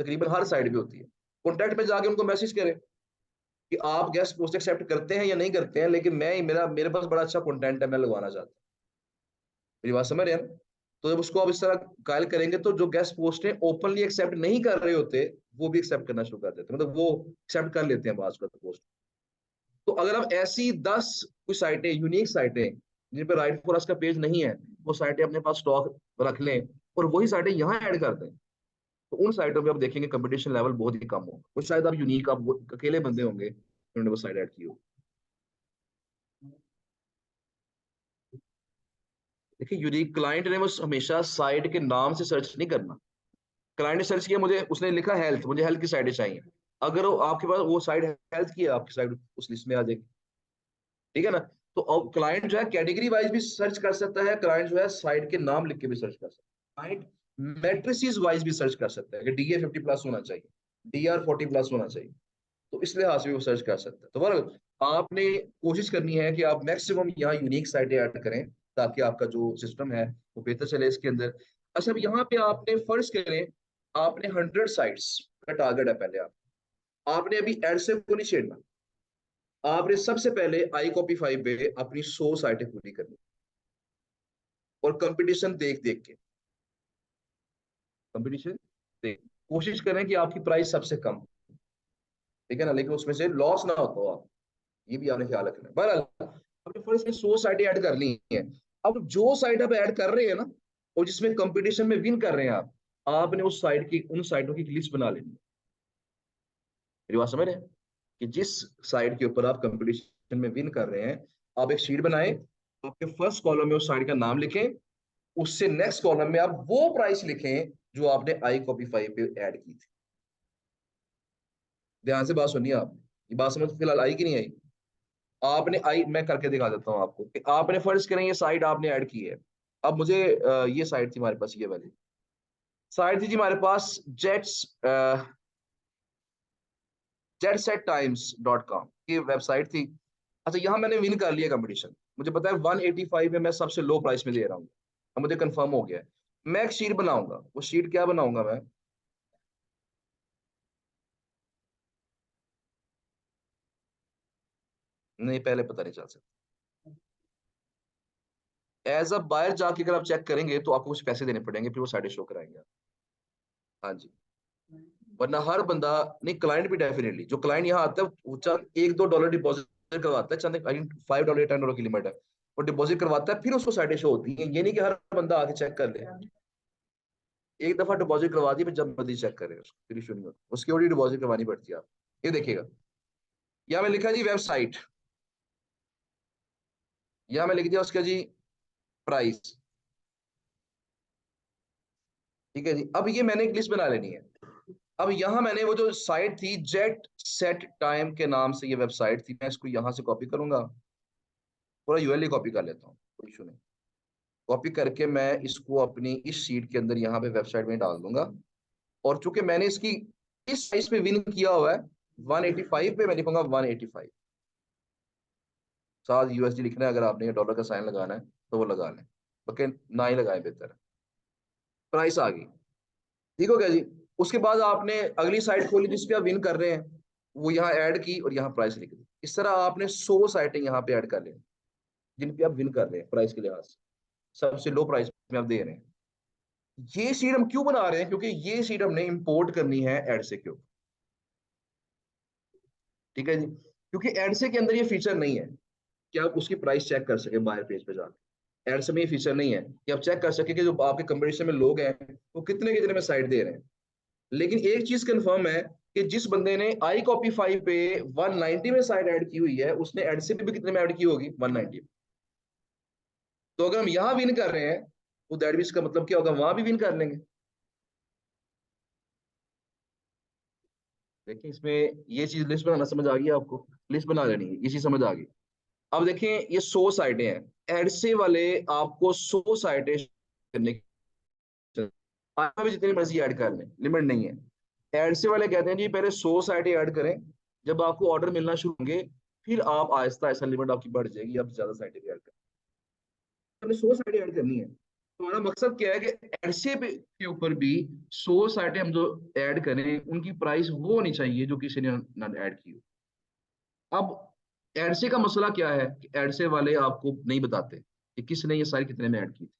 तकरीबन हर साइड पे होती है। कॉन्टेक्ट में जाके उनको मैसेज करें कि आप गेस्ट पोस्ट एक्सेप्ट करते हैं या नहीं करते हैं, लेकिन मैं मेरा मेरे पास बड़ा अच्छा कंटेंट है, मैं लगवाना चाहता हूँ। मेरी बात समझ रहे हैं ना? तो जब उसको आप इस तरह कायल करेंगे, तो जो गेस्ट पोस्ट है ओपनली एक्सेप्ट नहीं कर रहे होते, वो भी एक्सेप्ट करना शुरू कर देते हैं, मतलब वो एक्सेप्ट कर लेते हैं बाज का पोस्ट। तो अगर आप ऐसी 10 कुछ साइटें, यूनिक साइटें जिन पर राइट फॉर अस का पेज नहीं है, वो साइटें अपने पास स्टॉक रख लें और वही साइटें यहाँ ऐड कर दें, तो उन साइटों पे आप देखेंगे कंपटीशन लेवल बहुत ही कम होगा। वो शायद आप यूनिक, आप अकेले बंदे होंगे जिन्होंने वो साइट ऐड की हो। देखिए, यूनिक क्लाइंट ने बस हमेशा साइट के नाम से सर्च नहीं करना। क्लाइंट ने सर्च किया, मुझे उसने लिखा हेल्थ, मुझे हेल्थ की साइटें चाहिए, अगर वो आपके पास वो साइट हेल्थ की है, आपकी साइट उस लिस्ट में आ जाएगी। ठीक है ना? तो अब क्लाइंट जो है कैटेगरी वाइज भी सर्च कर सकता है, क्लाइंट जो है साइट के नाम लिख के भी सर्च कर सकता है, क्लाइंट मैट्रिसेस वाइज भी सर्च कर सकता है कि DA50+ होना चाहिए, DR40+ होना चाहिए, तो इस लिहाज से भी वो सर्च कर सकता है। तो बहरहाल आपने कोशिश करनी है कि आप मैक्सिमम यहाँ यूनिक साइटें ऐड करें, ताकि आपका जो सिस्टम है वो बेहतर चले इसके अंदर। अच्छा, अब यहाँ पे आपने फर्ज करें, आपने 100 साइट्स का टारगेट है पहले, आपने अभी एड से को नहीं छेड़ना, आपने सबसे पहले आई कॉपी 5 पे अपनी 100 साइटें पूरी करनी, और कंपटीशन देख देख के, कंपटीशन देख, कोशिश करें कि आपकी प्राइस सबसे कम हो, ठीक है ना, लेकिन उसमें से लॉस ना होता हो आप, ये भी आपने ख्याल रखना है। बहरहाल आपने फर्स्ट में 100 साइटें ऐड कर ली हैं। अब जो साइट आप ऐड कर रहे हैं ना, और जिसमें कंपटीशन में विन कर रहे हैं आप, आपने उस साइट की, उन साइटों की लिस्ट बना लेनी है। मेरी बात समझ रहे हैं? कि जिस साइट के ऊपर आप कंपटीशन में विन कर रहे हैं, आप एक शीट बनाएं, आपके फर्स्ट कॉलम में उस साइट का नाम लिखें, उससे नेक्स्ट कॉलम में आप वो प्राइस लिखें जो आपने आई कॉपी 5 पे ऐड की थी। ध्यान से बात सुनिए आप, ये बात समझ फिलहाल आई कि नहीं आई? आपने आई, मैं करके दिखा देता हूँ आपको कि आपने फर्ज करें ये साइट आपने ऐड की है। अब मुझे ये साइट थी हमारे पास, ये वाली साइट थी जी हमारे पास, jetsetttimes.com की वेबसाइट थी। अच्छा, यहाँ मैंने विन कर लिया कंपटीशन, मुझे पता है 185 में मैं सबसे लो प्राइस में दे रहा हूँ, अब मुझे कंफर्म हो गया है। मैं एक शीट बनाऊंगा, वो शीट क्या बनाऊंगा मैं, नहीं पहले पता नहीं चल सकता। एज अ बायर जाके अगर आप चेक करेंगे तो आपको कुछ पैसे देने पड़ेंगे, फिर वो साइडें शो कराएंगे। हाँ जी। वरना हर बंदा, नहीं क्लाइंट भी डेफिनेटली, जो क्लाइंट यहाँ आता है वो चंद $1-2 डिपॉजिट करवाता है, चंद $5 $10 की लिमिट है, वो डिपॉजिट करवाता है, फिर उसको साइटें शो होती हैं। ये नहीं कि हर बंदा आके चेक कर ले, एक दफा डिपॉजिट करवा दी, फिर जब मर्जी चेक करे उसको, फिर इशू नहीं होता। उसकी ऑलरेडी डिपॉजिट करवानी पड़ती है आप। ये देखिएगा, यहाँ मैं लिखा जी वेबसाइट, यहाँ मैं लिख दिया उसका जी प्राइस। ठीक है जी, अब ये मैंने एक लिस्ट बना लेनी है। अब यहाँ मैंने वो जो साइट थी जेट सेट टाइम के नाम से, ये वेबसाइट थी, मैं इसको यहाँ से कॉपी करूंगा, पूरा यूएलए कॉपी कर लेता हूँ, कोई इशू नहीं। कॉपी करके मैं इसको अपनी इस शीट के अंदर यहाँ पे वेबसाइट में डाल दूंगा। और चूंकि मैंने इसकी इस साइज पे विन किया हुआ है 185 पे, मैं लिखूंगा 185। साथ यूएसडी लिखना है, अगर आपने डॉलर का साइन लगाना है तो वो लगा लें, ओके ना ही लगाए बेहतर है। प्राइस आ गई, ठीक हो गया जी। उसके बाद आपने अगली साइट खोली जिस पे आप विन कर रहे हैं, वो यहाँ ऐड की और यहाँ प्राइस लिख दी। इस तरह आपने 100 साइटें यहाँ पे ऐड कर लें जिन पे आप विन कर रहे हैं प्राइस के लिहाज से, सबसे लो प्राइस में आप दे रहे हैं। ये सीट हम क्यों बना रहे हैं, क्योंकि ये सीट हमने इंपोर्ट करनी है एडसे के ऊपर। ठीक है जी, क्योंकि एडसे के अंदर ये फीचर नहीं है कि आप उसकी प्राइस चेक कर सके बायर पेज पे जाके। एडसे में ये फीचर नहीं है कि आप चेक कर सके कि जो आपके कंपटीशन में लोग हैं वो कितने कितने में साइट दे रहे हैं। लेकिन एक चीज कंफर्म है कि जिस बंदे ने आई कॉपी 5 पे 190 में साइट ऐड की हुई है, उसने एडसे पे भी कितने में ऐड की होगी, 190। तो अगर हम यहाँ विन कर रहे हैं तो दैट मींस का मतलब क्या होगा, वहां भी विन कर लेंगे। देखिए इसमें ये चीज लिस्ट बनाना समझ आ गई आपको, लिस्ट बना लेनी है, ये चीज समझ आ गई। अब देखें ये 100 साइटें हैं, एडसे वाले आपको 100 साइटें करने की, आप भी जितनी मर्जी ऐड कर लें, लिमिट नहीं है। एडसे वाले कहते हैं जी पहले 100 साइटें ऐड करें, जब आपको ऑर्डर मिलना शुरू होंगे फिर आप आहिस्ता आहिस्ता लिमिट आपकी बढ़ जाएगी, आप ज्यादा साइटें भी ऐड करें। हमने 100 साइटें ऐड करनी है, तो हमारा मकसद क्या है कि एडसे के ऊपर भी 100 साइटें हम जो ऐड करें उनकी प्राइस वो होनी चाहिए जो किसी ने ना ऐड की हो। अब एडसे का मसला क्या है कि एडसे वाले आपको नहीं बताते कि किसने ये सारी कितने में ऐड की थी।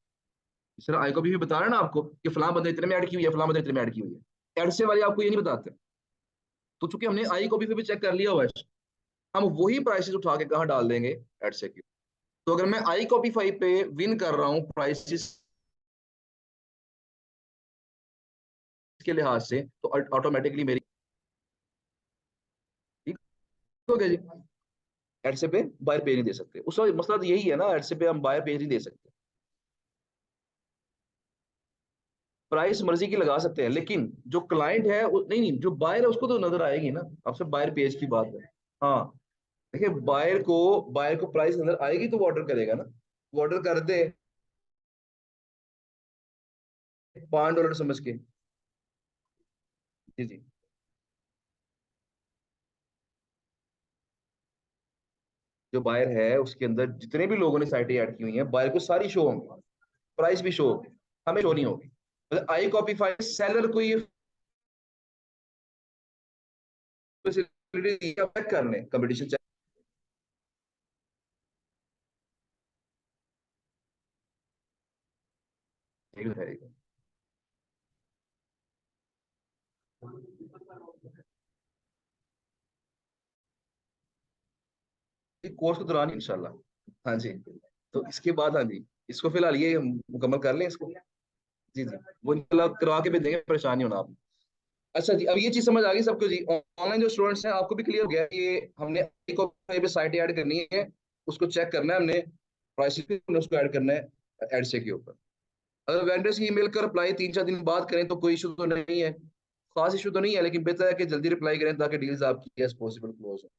इस तरह आई को भी बता रहा है ना आपको कि फलां बंदे इतने में ऐड की हुई है, फलां बंदे इतने में ऐड की हुई है, एडसे वाले आपको ये नहीं बताते। तो चूंकि हमने आई कॉपी पे भी चेक कर लिया हुआ है, हम वही प्राइसेस उठा के कहाँ डाल देंगे, एडसे की। तो अगर मैं आई कॉपी 5 पे विन कर रहा हूँ प्राइसेस के लिहाज से, तो ऑटोमेटिकली मेरी, ठीक हो गया जी। एडसे पे बायर पेज नहीं दे सकते, उसका मसला तो यही है ना, एडसे पे हम बायर पेज नहीं दे सकते। प्राइस मर्जी की लगा सकते हैं, लेकिन जो क्लाइंट है नहीं नहीं, जो बायर है उसको तो नजर आएगी ना। आपसे बायर पेज की बात है, हाँ। देखिए बायर को प्राइस नजर आएगी तो वो ऑर्डर करेगा ना। वो ऑर्डर कर दे $5 समझ के। जी जी, जो बायर है उसके अंदर जितने भी लोगों ने साइटें ऐड की हुई हैं, बायर को सारी शो होंगी, प्राइस भी शो होगी, हमें शो नहीं होगी। मतलब आई कॉपी फाइल सेलर को ये फैसिलिटी चेक करने, कंपटीशन चेक करेगा। कोर्स के दौरान इंशाल्लाह। हाँ जी, तो इसके बाद हाँ जी, इसको फिलहाल ये मुकम्मल कर लें इसको। जी जी, वो इंशाल्लाह करवा के भी देंगे, परेशान नहीं होना आप। अच्छा जी, अब ये चीज समझ आ गई सबको जी। ऑनलाइन जो स्टूडेंट्स हैं आपको भी क्लियर हो गया ये हमने को साइट ऐड करनी है, उसको चेक करना है हमने, प्राइस उसको ऐड करना है एडसे के ऊपर। अगर वेंडर्स की ईमेल का रिप्लाई 3-4 दिन बाद करें तो कोई इशू तो नहीं है, खास इशू तो नहीं है, लेकिन बेहतर है कि जल्दी रिप्लाई करें ताकि डील्स आपकी एज पॉसिबल क्लोज हो।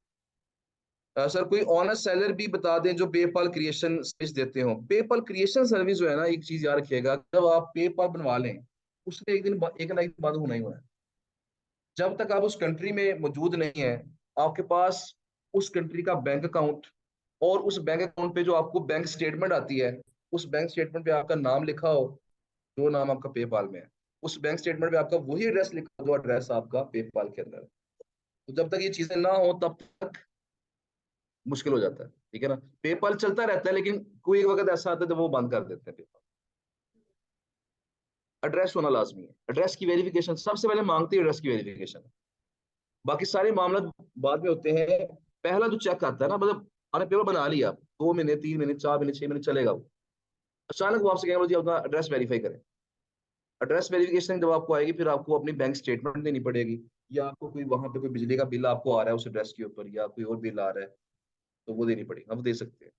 सर कोई ऑनेस्ट सेलर भी बता दें जो पेपाल क्रिएशन सर्विस देते हो। पेपाल क्रिएशन सर्विस जो है ना, एक चीज याद रखिएगा, जब आप पेपाल बनवा लें उससे एक ना एक दिन बाद होना ही होना है। जब तक आप उस कंट्री में मौजूद नहीं है, आपके पास उस कंट्री का बैंक अकाउंट, और उस बैंक अकाउंट पे जो आपको बैंक स्टेटमेंट आती है, उस बैंक स्टेटमेंट पे आपका नाम लिखा हो, जो नाम आपका पेपाल में है, उस बैंक स्टेटमेंट पे आपका वही एड्रेस लिखा हो जो एड्रेस आपका पेपाल के अंदर है। तो जब तक ये चीजें ना हो तब तक मुश्किल हो जाता है, ठीक है ना। पेपाल चलता रहता है, लेकिन कोई एक वक्त ऐसा आता है जब वो बंद कर देते हैं पेपाल। एड्रेस होना लाजमी है, एड्रेस की वेरिफिकेशन सबसे पहले मांगती है, एड्रेस की वेरिफिकेशन। बाकी सारे मामला बाद में होते हैं। पहला जो चेक आता है ना, मतलब आपने पेपर बना लिया, 2 महीने 3 महीने 4 महीने 6 महीने चलेगा वो, अचानक वो आपसे कहेंगे जी अपना एड्रेस वेरीफाई करें। एड्रेस वेरिफिकेशन जब आपको आएगी, फिर आपको अपनी बैंक स्टेटमेंट देनी पड़ेगी, या आपको कोई वहां पे कोई बिजली का बिल आपको आ रहा है उस एड्रेस के ऊपर, या कोई और बिल आ रहा है, तो वो देनी पड़ेगी, हम दे सकते हैं।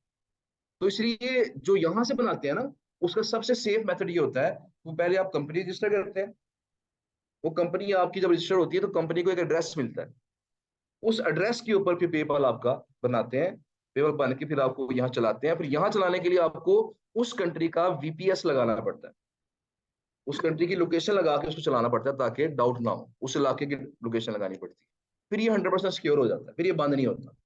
तो इसलिए जो यहाँ से बनाते हैं ना, उसका सबसे सेफ मेथड ये होता है, वो पहले आप कंपनी रजिस्टर करते हैं। वो कंपनी आपकी जब रजिस्टर होती है तो कंपनी को एक एड्रेस मिलता है, उस एड्रेस के ऊपर फिर पेपाल आपका बनाते हैं। पेपाल बन के फिर आपको यहाँ चलाते हैं। फिर यहाँ चलाने के लिए आपको उस कंट्री का वीपीएस लगाना पड़ता है, उस कंट्री की लोकेशन लगा के उसको चलाना पड़ता है, ताकि डाउट ना हो, उस इलाके की लोकेशन लगानी पड़ती है। फिर ये 100% सिक्योर हो जाता है, फिर ये बंद नहीं होता।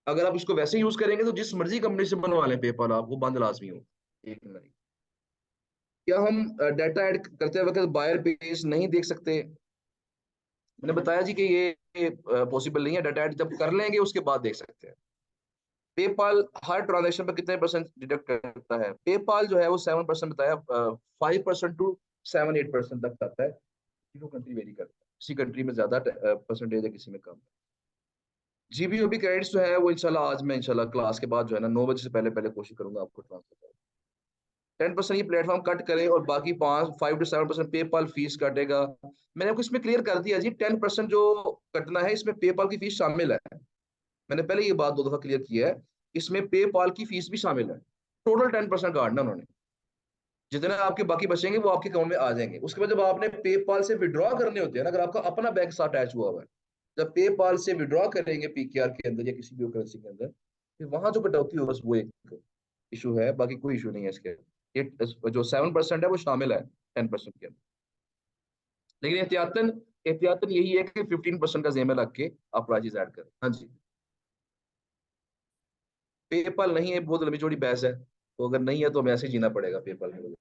अगर आप इसको वैसे यूज करेंगे तो जिस मर्जी कंपनी से बनवा लें पेपाल आप, वो बंद लाजमी हो, एक नहीं। क्या हम डाटा ऐड करते वक्त बायर पेज नहीं देख सकते? मैंने बताया जी कि ये पॉसिबल नहीं है, डाटा ऐड जब कर लेंगे उसके बाद देख सकते हैं। पेपाल हर ट्रांजेक्शन पर कितने परसेंट डिडक्ट करता है? पेपाल जो है वो 7% बताया, 5% टू 7-8% तक आता है। कंट्री वेरी करता है, किसी कंट्री में ज्यादा परसेंटेज है, किसी में कम। जीबीओबी क्रेडिट्स जो है वो इंशाल्लाह आज मैं इंशाल्लाह क्लास के बाद जो है ना 9 बजे से पहले पहले कोशिश करूंगा आपको ट्रांसफर करें। 10% ये प्लेटफॉर्म कट करें और बाकी 5-7% पेपाल फीस काटेगा। मैंने आपको इसमें क्लियर कर दिया जी, 10% जो कटना है इसमें पेपाल की फीस शामिल है। मैंने पहले ये बात 2 दफा क्लियर किया है, इसमें पेपाल की फीस भी शामिल है। टोटल 10% काटना उन्होंने, जितने आपके बाकी बचेंगे वो आपके अकाउंट में आ जाएंगे। उसके बाद जब आपने पेपाल से विड्रॉ करने होते हैं ना, अगर आपका अपना बैंक साथ अटैच हुआ हुआ है, जब पेपाल से विड्रॉ करेंगे पीकेआर के अंदर या किसी भी करेंसी के अंदर, फिर वहां जो कटौती हो, बस वो एक इशू है, बाकी कोई इशू नहीं है इसके। ये जो 7% है वो शामिल है 10% के अंदर। लेकिन एहतियातन एहतियातन यही है कि 15% का जेमा रख के आप प्राइजेस ऐड करें। हाँ जी। पेपाल नहीं है, बहुत लंबी चौड़ी बहस है, तो अगर नहीं है तो हमें ऐसे ही जीना पड़ेगा पेपाल में।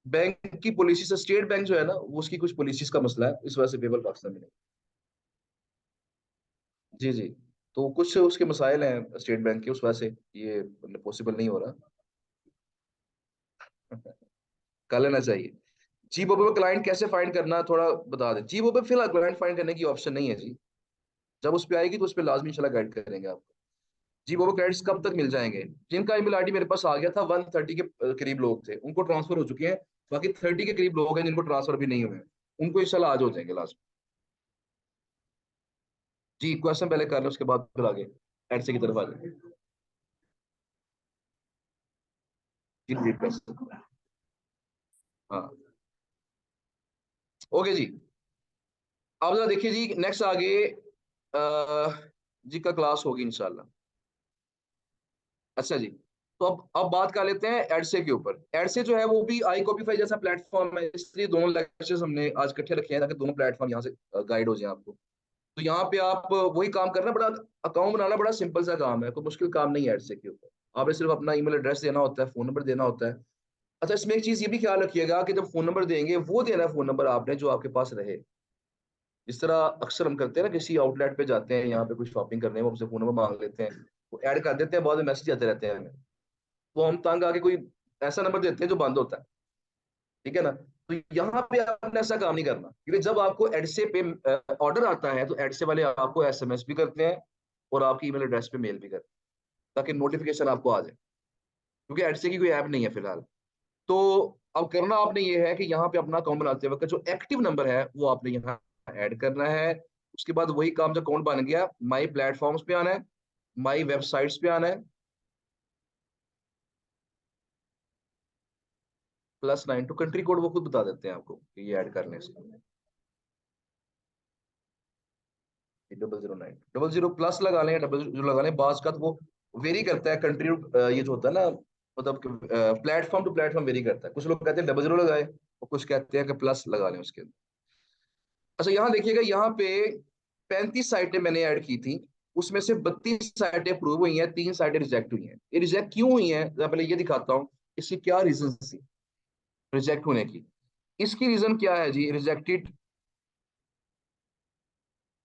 बैंक की पॉलिसी से, स्टेट बैंक जो है ना वो उसकी कुछ पॉलिसीज का मसला है, इस वजह से पेपर पाकिस्तान में नहीं। जी जी। तो कुछ उसके मसाइल हैं स्टेट बैंक के, उस वजह से ये पॉसिबल नहीं हो रहा। कर लेना चाहिए। जी बोबे में क्लाइंट कैसे फाइंड करना, थोड़ा बता दें। जी बोबे फिलहाल क्लाइंट फाइंड करने की ऑप्शन नहीं है जी, जब उस पर आएगी तो उस पर लाजमी इंशाल्लाह गाइड करेंगे आपको। जी बोबे क्रेडिट्स कब तक मिल जाएंगे? जिनका ईमेल आईडी मेरे पास आ गया था, 130 के करीब लोग थे, उनको ट्रांसफर हो चुके हैं। बाकी 30 के करीब लोग हैं जिनको ट्रांसफर भी नहीं हुए हैं, उनको इंशाल्लाह आज हो जाएंगे लास्ट। जी क्वेश्चन पहले कर लो, उसके बाद फिर आगे एडसे की तरफ आ जाए। जी रिपीट कर सकते हैं। हाँ। ओके जी। अब जरा देखिए जी, नेक्स्ट आगे जी का क्लास होगी इंशाल्लाह। अच्छा जी। तो अब बात कर लेते हैं एडसे के ऊपर। एडसे जो है वो भी आई कॉपीफाई जैसा प्लेटफॉर्म है, इसलिए दोनों लेक्चर्स हमने आज इकट्ठे रखे हैं ताकि दोनों प्लेटफॉर्म यहाँ से गाइड हो जाए आपको। तो यहाँ पे आप वही काम करना, बड़ा अकाउंट बनाना बड़ा सिंपल सा काम है, कोई मुश्किल काम नहीं है एडसे के ऊपर। आपने सिर्फ अपना ईमेल एड्रेस देना होता है, फोन नंबर देना होता है। अच्छा, इसमें एक चीज ये भी ख्याल रखिएगा कि जब फोन नंबर देंगे वो देना है फोन नंबर आपने जो आपके पास रहे। जिस तरह अक्सर हम करते हैं ना, किसी आउटलेट पे जाते हैं, यहाँ पे कुछ शॉपिंग करने, वो हमसे फोन नंबर मांग लेते हैं, वो ऐड कर देते हैं, बाद में मैसेज आते रहते हैं हमें, तो हम तंग आके कोई ऐसा नंबर देते हैं जो बंद होता है। ठीक है ना? तो यहाँ पे आपने ऐसा काम नहीं करना, क्योंकि जब आपको एडसे पे ऑर्डर आता है तो एडसे वाले आपको एसएमएस भी करते हैं और आपकी ईमेल एड्रेस पे मेल भी करते हैं, ताकि नोटिफिकेशन आपको आ जाए, क्योंकि एडसे की कोई ऐप नहीं है फिलहाल। तो अब करना आपने ये है कि यहाँ पे अपना अकाउंट बनाते वक्त जो एक्टिव नंबर है वो आपने यहाँ ऐड करना है। उसके बाद वही काम, जो अकाउंट बन गया, माई प्लेटफॉर्म्स पे आना है, माई वेबसाइट्स पे आना है, +92 कंट्री कोड वो खुद बता देते हैं आपको कि ये ऐड करने से। 009 00 प्लस लगा लें, 00 लगा लें, बाज का तो वो वेरी करता है कंट्री। ये जो होता है ना, मतलब प्लेटफॉर्म टू प्लेटफॉर्म वेरी करता है, कुछ लोग कहते हैं 00 लगाए और कुछ कहते हैं कि प्लस लगा लें उसके अंदर। अच्छा यहाँ देखिएगा, यहाँ पे 35 साइटें मैंने ऐड की थी, उसमें से 32 साइटें अप्रूव हुई हैं, 3 साइटें रिजेक्ट हुई हैं। ये रिजेक्ट क्यों हुई हैं, जरा पहले ये दिखाता हूँ इसकी क्या रीजन थी रिजेक्ट होने की। इसकी रीजन क्या है जी? Rejected,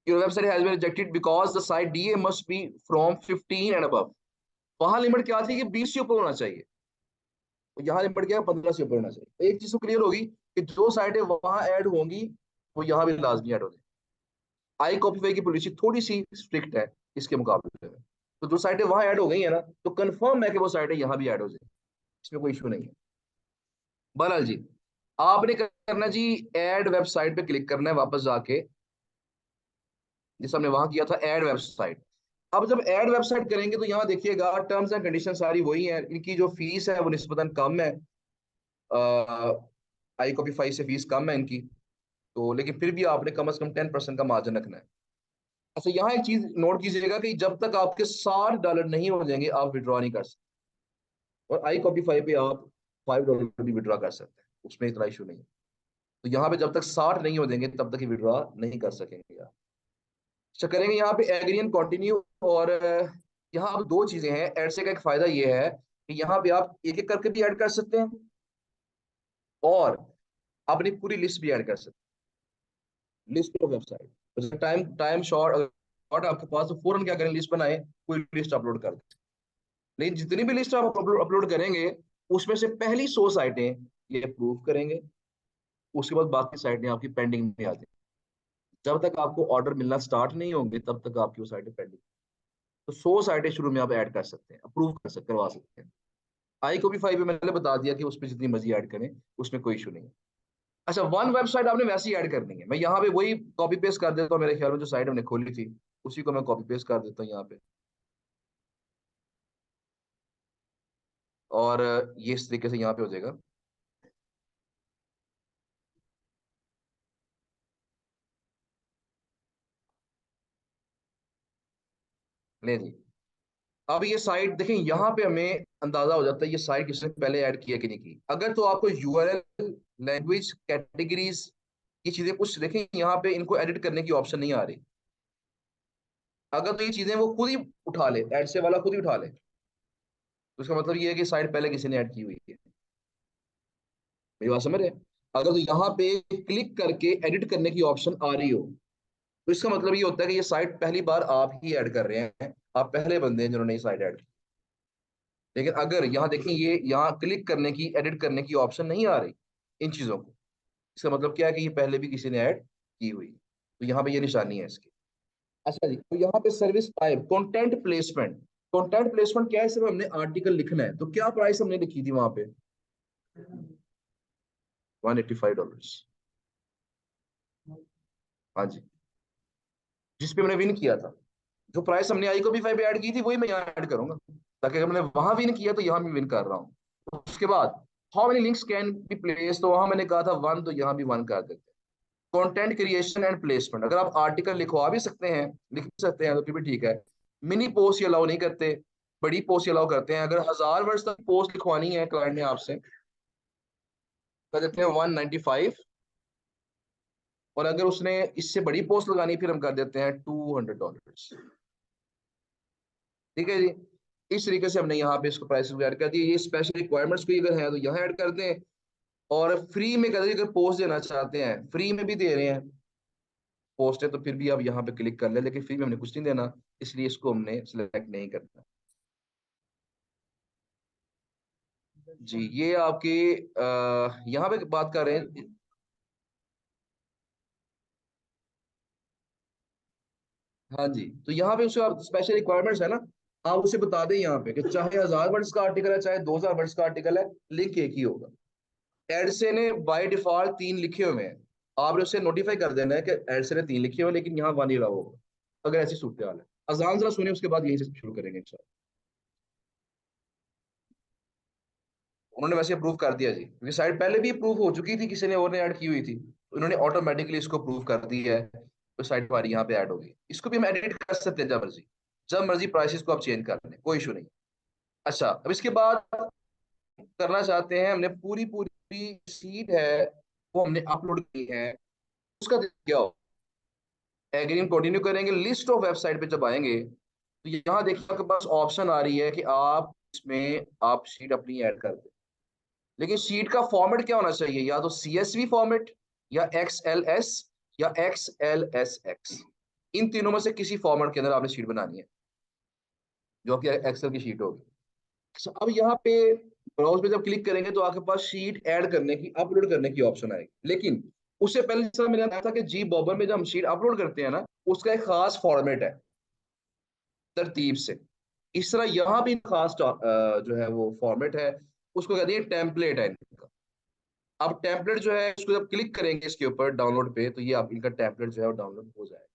your website has been rejected because the site DA must be from 15 and above. वहां लिमिट क्या थी कि 20 से ऊपर होना चाहिए, यहाँ लिमिट क्या है, 15 से ऊपर होना चाहिए। तो एक चीज तो क्लियर होगी कि जो साइटें वहां ऐड होंगी वो यहाँ भी लाजमी ऐड हो जाए। आई कॉपीफाई की पॉलिसी थोड़ी सी स्ट्रिक्ट है, इसके मुकाबले में। तो जो साइटें वहां ऐड हो गई है ना, तो कंफर्म है कि वो साइटें यहाँ भी ऐड हो जाएगी, इसमें कोई इशू नहीं है। बहरहाल जी, आपने करना जी, ऐड वेबसाइट पे क्लिक करना है वापस जाके, जिस हमने वहां किया था ऐड वेबसाइट। अब जब ऐड वेबसाइट करेंगे तो यहाँ देखिएगा टर्म्स एंड कंडीशन सारी वही है, इनकी जो फीस है वो निस्बतन कम है, आई कॉपी 5 से फीस कम है इनकी। तो लेकिन फिर भी आपने कम से कम 10% का मार्जिन रखना है। अच्छा, यहाँ एक चीज नोट कीजिएगा कि जब तक आपके $60 नहीं हो जाएंगे आप विड्रॉ नहीं कर सकते, और आई कॉपी 5 पे आप $5 भी विड्रॉ कर सकते हैं, उसमें इतना इशू नहीं है। तो यहाँ पे जब तक 60 नहीं हो जाएंगे तब तक ही विड्रॉ नहीं कर सकेंगे आप। अच्छा, करेंगे यहाँ पे एग्री एंड कंटिन्यू। और यहाँ अब दो चीजें हैं, ऐड का एक फायदा ये है कि यहाँ पे आप एक एक करके भी ऐड कर सकते हैं और अपनी पूरी लिस्ट भी ऐड कर सकते हैं, list of website. Time time short आपके पास, तो फौरन क्या करें, लिस्ट बनाए, कोई लिस्ट अपलोड कर दें। लेकिन जितनी भी लिस्ट आप अपलोड करेंगे उसमें से पहली 100 साइटें ये अप्रूव करेंगे, उसके बाद बाकी साइटें आपकी पेंडिंग में आ जाएंगी। जब तक आपको ऑर्डर मिलना स्टार्ट नहीं होंगे तब तक आपकी वो साइटें पेंडिंग। तो 100 साइटें शुरू में आप ऐड कर सकते हैं, अप्रूव करवा सकते हैं। आई कॉपी 5 में मैंने बता दिया कि उसमें जितनी मर्जी ऐड करें, उसमें कोई इशू नहीं है। अच्छा, वन वेबसाइट आपने वैसे ही ऐड करनी है, मैं यहाँ पे वही कॉपी पेस्ट कर देता हूँ, मेरे ख्याल में जो साइट हमने खोली थी उसी को मैं कॉपी पेस्ट कर देता हूँ यहाँ पे। और ये इस तरीके से यहाँ पे हो जाएगा। ले जी, अब ये साइट देखें, यहाँ पे हमें अंदाजा हो जाता है ये साइट किसने पहले ऐड की है कि नहीं की। अगर तो आपको यूआरएल, लैंग्वेज, कैटेगरीज, ये चीजें कुछ देखें, यहाँ पे इनको एडिट करने की ऑप्शन नहीं आ रही। अगर तो ये चीजें वो खुद ही उठा ले, एड से वाला खुद ही उठा ले, तो इसका मतलब ये है कि साइट पहले किसी ने ऐड की हुई है। मेरी बात समझ रहे हैं? अगर तो यहाँ पे क्लिक करके एडिट करने की ऑप्शन आ रही हो, तो इसका मतलब ये होता है कि ये साइट पहली बार आप ही ऐड कर रहे हैं, आप पहले बंदे हैं जिन्होंने ये साइट ऐड की। लेकिन अगर यहाँ देखें, ये यहाँ क्लिक करने की, एडिट करने की ऑप्शन नहीं आ रही इन चीजों को, इसका मतलब क्या है कि ये पहले भी किसी ने ऐड की हुई, तो यहाँ पे ये निशानी है इसकी। अच्छा जी, तो यहाँ पे service type content placement. Content placement क्या है, सिर्फ हमने आर्टिकल लिखना है। तो क्या प्राइस हमने लिखी थी वहां पे, $185। हाँ जी, जिस पे मैंने विन किया था, जो प्राइस हमने आई को भी 5 ऐड की थी वही मैं यहाँ ऐड करूंगा, ताकि अगर मैंने वहां विन किया तो यहाँ भी विन कर रहा हूँ। उसके बाद how many links can be place, तो वहां मैंने कहा था 1, तो यहाँ भी 1 कर देते हैं। कंटेंट क्रिएशन एंड प्लेसमेंट, अगर आप आर्टिकल लिखवा भी सकते हैं, लिख भी सकते हैं तो फिर भी ठीक है। मिनी पोस्ट ये अलाउ नहीं करते, बड़ी पोस्ट अलाउ करते हैं। अगर 1000 वर्ड्स तक पोस्ट लिखवानी है क्लाइंट ने आपसे, कर देते हैं 195। और अगर उसने इससे बड़ी पोस्ट लगानी फिर हम कर देते हैं $200। ठीक है जी, इस तरीके से हमने यहाँ पे इसको प्राइस ऐड कर दिए। ये स्पेशल रिक्वायरमेंट्स कोई अगर है तो यहाँ ऐड कर दें। और फ्री में अगर पोस्ट देना चाहते हैं, फ्री में भी दे रहे हैं पोस्ट है, तो फिर भी आप यहाँ पे क्लिक कर ले, लेकिन फ्री में हमने कुछ नहीं देना, इसलिए इसको हमने सिलेक्ट नहीं करना। जी, ये आपके यहाँ पे बात कर रहे हैं। हाँ जी, तो यहाँ पे उसे आप स्पेशल रिक्वायरमेंट्स है ना, आप उसे बता दें यहाँ पे कि चाहे 1000 वर्ड्स का आर्टिकल है चाहे 2000 वर्ड्स का आर्टिकल है, लिंक एक ही होगा। एडसे ने बाय डिफॉल्ट 3 लिखे हुए हैं, आपने उसे नोटिफाई कर देना है कि एडसे ने 3 लिखे हुए हैं, लेकिन यहाँ 1 ही रहा होगा, अगर ऐसी सूरत हाल है। अजान जरा सुनिए, उसके बाद यही से शुरू करेंगे इंशाल्लाह। उन्होंने वैसे अप्रूव कर दिया जी, क्योंकि साइट पहले भी अप्रूव हो चुकी थी, किसी ने और ने ऐड की हुई थी, तो इन्होंने ऑटोमेटिकली इसको अप्रूव कर दी है, तो साइट हमारी यहाँ पे ऐड होगी। इसको भी हम एडिट कर सकते हैं जब मर्जी, जब मर्जी प्राइसेस को आप चेंज कर लें, कोई इशू नहीं। अच्छा, अब इसके बाद करना चाहते हैं, हमने पूरी पूरी सीट है वो हमने अपलोड की है, उसका क्या हो, एग्रीमेंट कंटिन्यू करेंगे। लिस्ट ऑफ वेबसाइट पे जब आएंगे तो यहाँ देखिए आपके पास ऑप्शन आ रही है कि आप इसमें आप शीट अपनी ऐड कर दें। लेकिन शीट का फॉर्मेट क्या होना चाहिए, या तो CSV फॉर्मेट, या XLS, या XLSX। इन तीनों में से किसी फॉर्मेट के अंदर आपने शीट बनानी है, जो कि एक्सेल की शीट होगी। अच्छा, अब यहाँ पे ब्राउज पे जब क्लिक करेंगे तो आपके पास शीट ऐड करने की, अपलोड करने की ऑप्शन आएगी। लेकिन उससे पहले जैसा मैंने कहा था कि जी बॉबर में जब हम शीट अपलोड करते हैं ना, उसका एक खास फॉर्मेट है। तरतीब से। इस तरह यहाँ भी खास जो है वो फॉर्मेट है, उसको कहते हैं टेम्पलेट है इनका। अब टेम्पलेट जो है, इसको जब क्लिक करेंगे इसके ऊपर डाउनलोड पे, तो ये आप इनका टेम्पलेट जो है वो डाउनलोड हो जाएगा।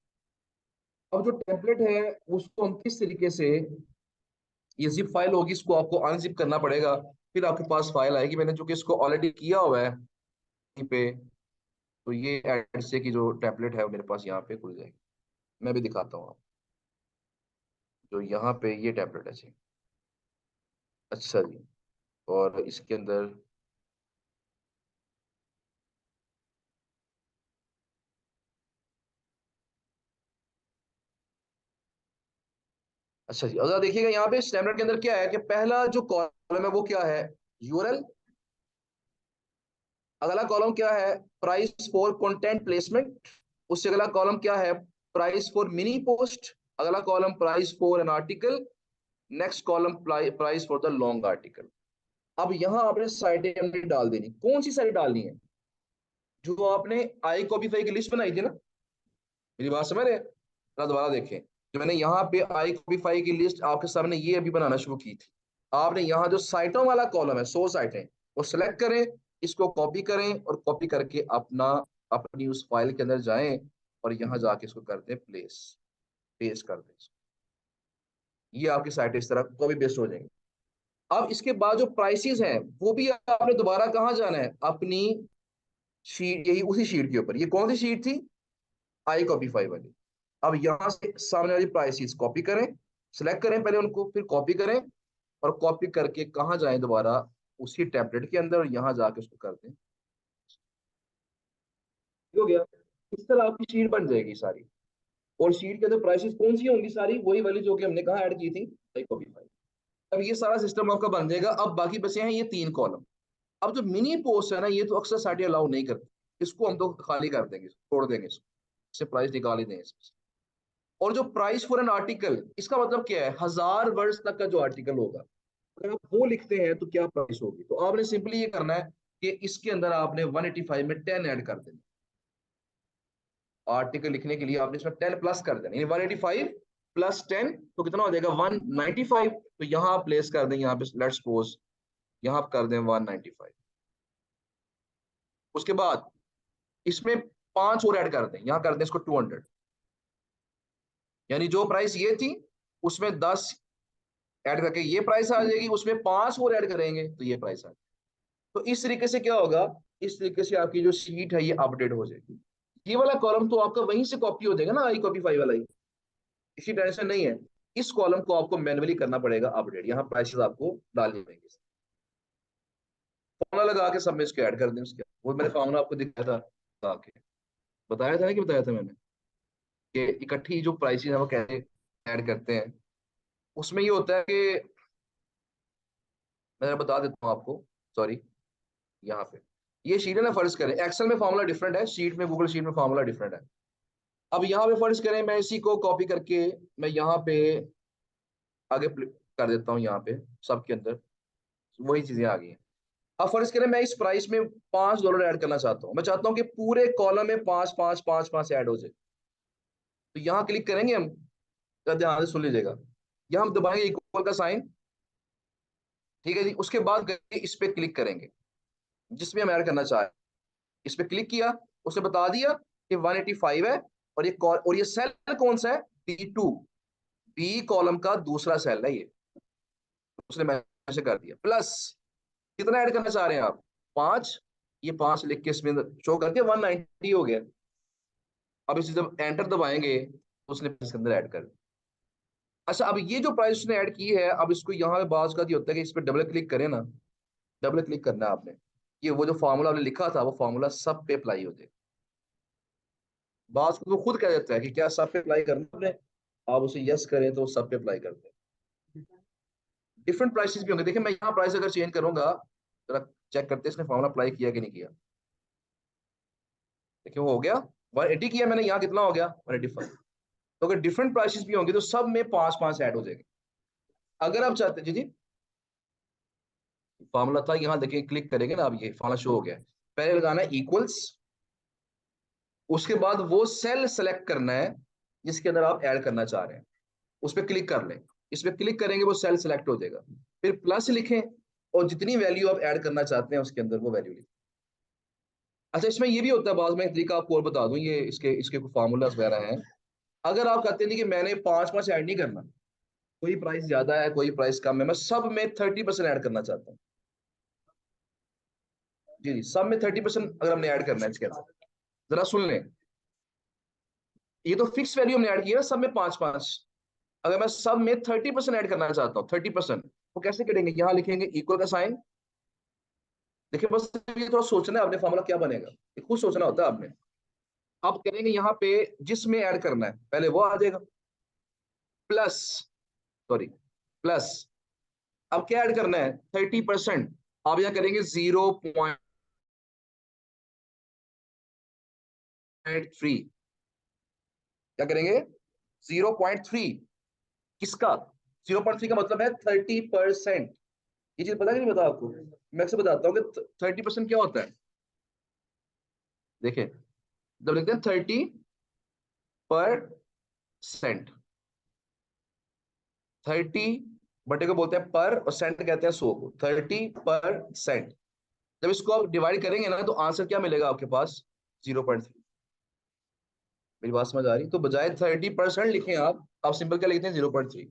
अब जो टेम्पलेट है उसको हम किस तरीके से, ये जिप फाइल होगी, इसको आपको अनजिप करना पड़ेगा, फिर आपके पास फाइल आएगी। मैंने चूंकि इसको ऑलरेडी किया हुआ है कहीं पे, तो ये एड से की जो टेम्पलेट है वो मेरे पास यहाँ पे खुल जाएगी। मैं भी दिखाता हूँ आपको, जो यहाँ पे ये टेम्पलेट है जी। अच्छा जी, और इसके अंदर अच्छा जी, अगर देखिएगा यहाँ पे स्टैंडर्ड के अंदर क्या है कि पहला जो कॉलम है वो क्या है, यूआरएल। अगला कॉलम क्या है, प्राइस फॉर कंटेंट प्लेसमेंट। उससे अगला कॉलम क्या है, प्राइस फॉर मिनी पोस्ट। अगला column price for an article. Next column price for the long article. अब यहाँ आपने साइटें हमने डाल देनी, कौन सी साइट डालनी है, जो आपने आई कॉपीफाई की लिस्ट बनाई थी ना, मेरी बात समझ रहे हैं? जरा दोबारा देखें, जो मैंने यहाँ पे आई कॉपीफाई की लिस्ट आपके सामने ये अभी बनाना शुरू की थी। आपने यहाँ जो साइटों वाला कॉलम है, 100 साइटें, वो सिलेक्ट करें, इसको कॉपी करें और कॉपी करके अपना अपनी उस फाइल के अंदर जाएं और यहाँ जाके इसको कर दें प्लेस, पेस्ट कर दें। ये आपकी साइट इस तरह कॉपी पेस्ट हो जाएंगी। अब इसके बाद जो प्राइसेस हैं वो भी आपने दोबारा कहाँ जाना है, अपनी शीट, यही उसी शीट के ऊपर। ये कौन सी शीट थी, आई कॉपीफाई वाली। अब यहाँ से सामने वाली प्राइसेस कॉपी करें, सिलेक्ट करें पहले उनको, फिर कॉपी करें और कॉपी करके कहाँ जाएं, दोबारा उसी टेम्पलेट के अंदर, और यहाँ जाके उसको कर दें। हो गया। इस तरह आपकी शीट बन जाएगी सारी। और शीट के अंदर प्राइसेस कौन सी होंगी, सारी वही वाली जो कि हमने कहा ऐड की थी, आई कॉपीफाई। अब ये सारा सिस्टम आपका बन जाएगा। अब बाकी बचे हैं ये 3 कॉलम। अब जो मिनी पोस्ट है ना, ये तो अक्सर साइटें अलाउ नहीं करती, इसको हम तो खाली कर देंगे, छोड़ देंगे इसको, इससे प्राइस निकाल ही देंगे इसमें से। और जो प्राइस फॉर एन आर्टिकल, इसका मतलब क्या है, 1000 वर्ड्स तक का जो आर्टिकल होगा, अगर आप वो लिखते हैं तो क्या प्राइस होगी। तो आपने सिंपली ये करना है कि इसके अंदर आपने 185 में 10 ऐड कर देना। आर्टिकल लिखने के लिए आपने इसमें 10 प्लस कर देना, यानी 185 प्लस 10 तो कितना हो जाएगा, 195। तो यहाँ आप प्लेस कर दें, यहाँ पे लेट्स सपोज यहाँ आप कर दें 195। उसके बाद इसमें 5 और ऐड कर दें, यहाँ कर दें इसको 200, यानी जो प्राइस ये थी उसमें 10 ऐड करके ये प्राइस आ जाएगी, उसमें 5 और ऐड करेंगे तो ये प्राइस आ जाएगी। तो इस तरीके से क्या होगा, इस तरीके से आपकी जो शीट है ये अपडेट हो जाएगी। ये वाला कॉलम तो आपका वहीं से कॉपी हो जाएगा ना, आई कॉपी फाइव वाला ही, इसी टेंशन नहीं है। इस कॉलम को आपको मैन्युअली करना पड़ेगा अपडेट, यहाँ प्राइसेस आपको डालनी पड़ेंगे। फॉर्मूला लगा के सब में इसको ऐड कर दें उसके, वो मैंने फॉर्मूला आपको दिखाया था, लगा के बताया था ना, कि बताया था मैंने कि इकट्ठी जो प्राइसेस है वो कैसे ऐड करते हैं। उसमें ये होता है कि मैं बता देता हूँ आपको, सॉरी, यहाँ पे ये शीट है ना, फर्ज करें एक्सेल में फॉर्मूला डिफरेंट है, शीट में, गूगल शीट में फॉर्मूला डिफरेंट है। अब यहाँ पे फर्ज करें मैं इसी को कॉपी करके मैं यहाँ पे आगे कर देता हूँ, यहाँ पे सबके अंदर वही चीजें आ गई हैं। अब फर्ज करें मैं इस प्राइस में $5 ऐड करना चाहता हूँ, मैं चाहता हूँ कि पूरे कॉलम में 5 5 5 5 ऐड हो जाए। तो यहाँ क्लिक करेंगे हम, जरा ध्यान से सुन लीजिएगा, यहाँ हम दबाएंगे इक्वल का साइन, ठीक है जी। उसके बाद इस पे क्लिक करेंगे जिसमें हम ऐड करना चाहें, इस पे क्लिक किया, उसे बता दिया कि 185 है, और ये सेल कौन सा है, B2, बी कॉलम का दूसरा सेल है ये, उसने मैंशन कर दिया। प्लस कितना ऐड करना चाह रहे हैं आप, 5, ये 5 लिख के इसमें शो करके 190 हो गया। अब इसे जब एंटर दबाएंगे तो उसने इसके अंदर ऐड कर दिया। अच्छा, अब ये जो प्राइस उसने ऐड की है, अब इसको यहाँ पे बाज का ये होता है कि इस पर डबल क्लिक करें ना, डबल क्लिक करना है आपने, ये वो जो फॉर्मूला आपने लिखा था वो फॉर्मूला सब पे अप्लाई हो जाए। बाज को तो खुद कह देता है कि क्या सब पे अप्लाई करना है आपने, आप उसे यस करें तो सब पे अप्लाई करते हैं। डिफरेंट प्राइसेस भी होंगे, देखिए मैं यहाँ प्राइस अगर चेंज करूंगा, जरा चेक करते हैं इसने फॉर्मूला अप्लाई किया कि नहीं किया। देखिए वो हो गया, 180 किया मैंने, यहाँ कितना हो गया, 185। तो अगर डिफरेंट प्राइसेस भी होंगे तो सब में 5 5 ऐड हो जाएंगे। अगर आप चाहते, जी जी, फॉर्मूला था, यहाँ देखिए क्लिक करेंगे ना, अब ये फॉर्मूला शो हो गया। पहले लगाना है इक्वल्स, उसके बाद वो सेल सेलेक्ट करना है जिसके अंदर आप ऐड करना चाह रहे हैं। उस पर क्लिक कर लें। इस पर क्लिक करेंगे वो सेल सेलेक्ट हो जाएगा। फिर प्लस लिखें और जितनी वैल्यू आप ऐड करना चाहते हैं उसके अंदर वो वैल्यू लिखें। अच्छा, इसमें ये भी होता है बाद में, एक तरीका आपको और बता दूं, ये इसके इसके कुछ फार्मूलाज वगैरह हैं। अगर आप कहते हैं कि मैंने पांच पांच ऐड नहीं करना, कोई प्राइस ज्यादा है कोई प्राइस कम है, मैं सब में 30% ऐड करना चाहता हूँ। जी जी, सब में 30% अगर हमने ऐड करना है इसके अंदर, जरा सुन लें। ये तो फिक्स वैल्यू हमने ऐड की है ना, सब में पांच पांच। अगर मैं सब में 30% ऐड करना चाहता हूँ, 30%, वो कैसे करेंगे? यहाँ लिखेंगे इक्वल का साइन। देखिए बस ये थोड़ा सोचना है आपने, फॉर्मूला क्या बनेगा ये खुद सोचना होता है आपने। आप करेंगे यहाँ पे जिसमें ऐड करना है पहले वो आ जाएगा, प्लस, सॉरी, प्लस। अब क्या ऐड करना है? 30%। आप यहाँ करेंगे 0.3। क्या करेंगे? 0.3। किसका? 0.3 का मतलब है 30%। ये चीज पता कि नहीं पता आपको? मैं अक्सर बताता हूँ कि 30% क्या होता है। देखिए, जब लिखते हैं 30%, 30 बटे को बोलते हैं पर, और सेंट कहते हैं 100 को। 30%। जब इसको आप डिवाइड करेंगे ना तो आंसर क्या मिलेगा आपके पास? 0.3। मेरी बात समझ आ रही? तो बजाय 30% लिखें आप सिंपल क्या लिखते हैं? 0.3।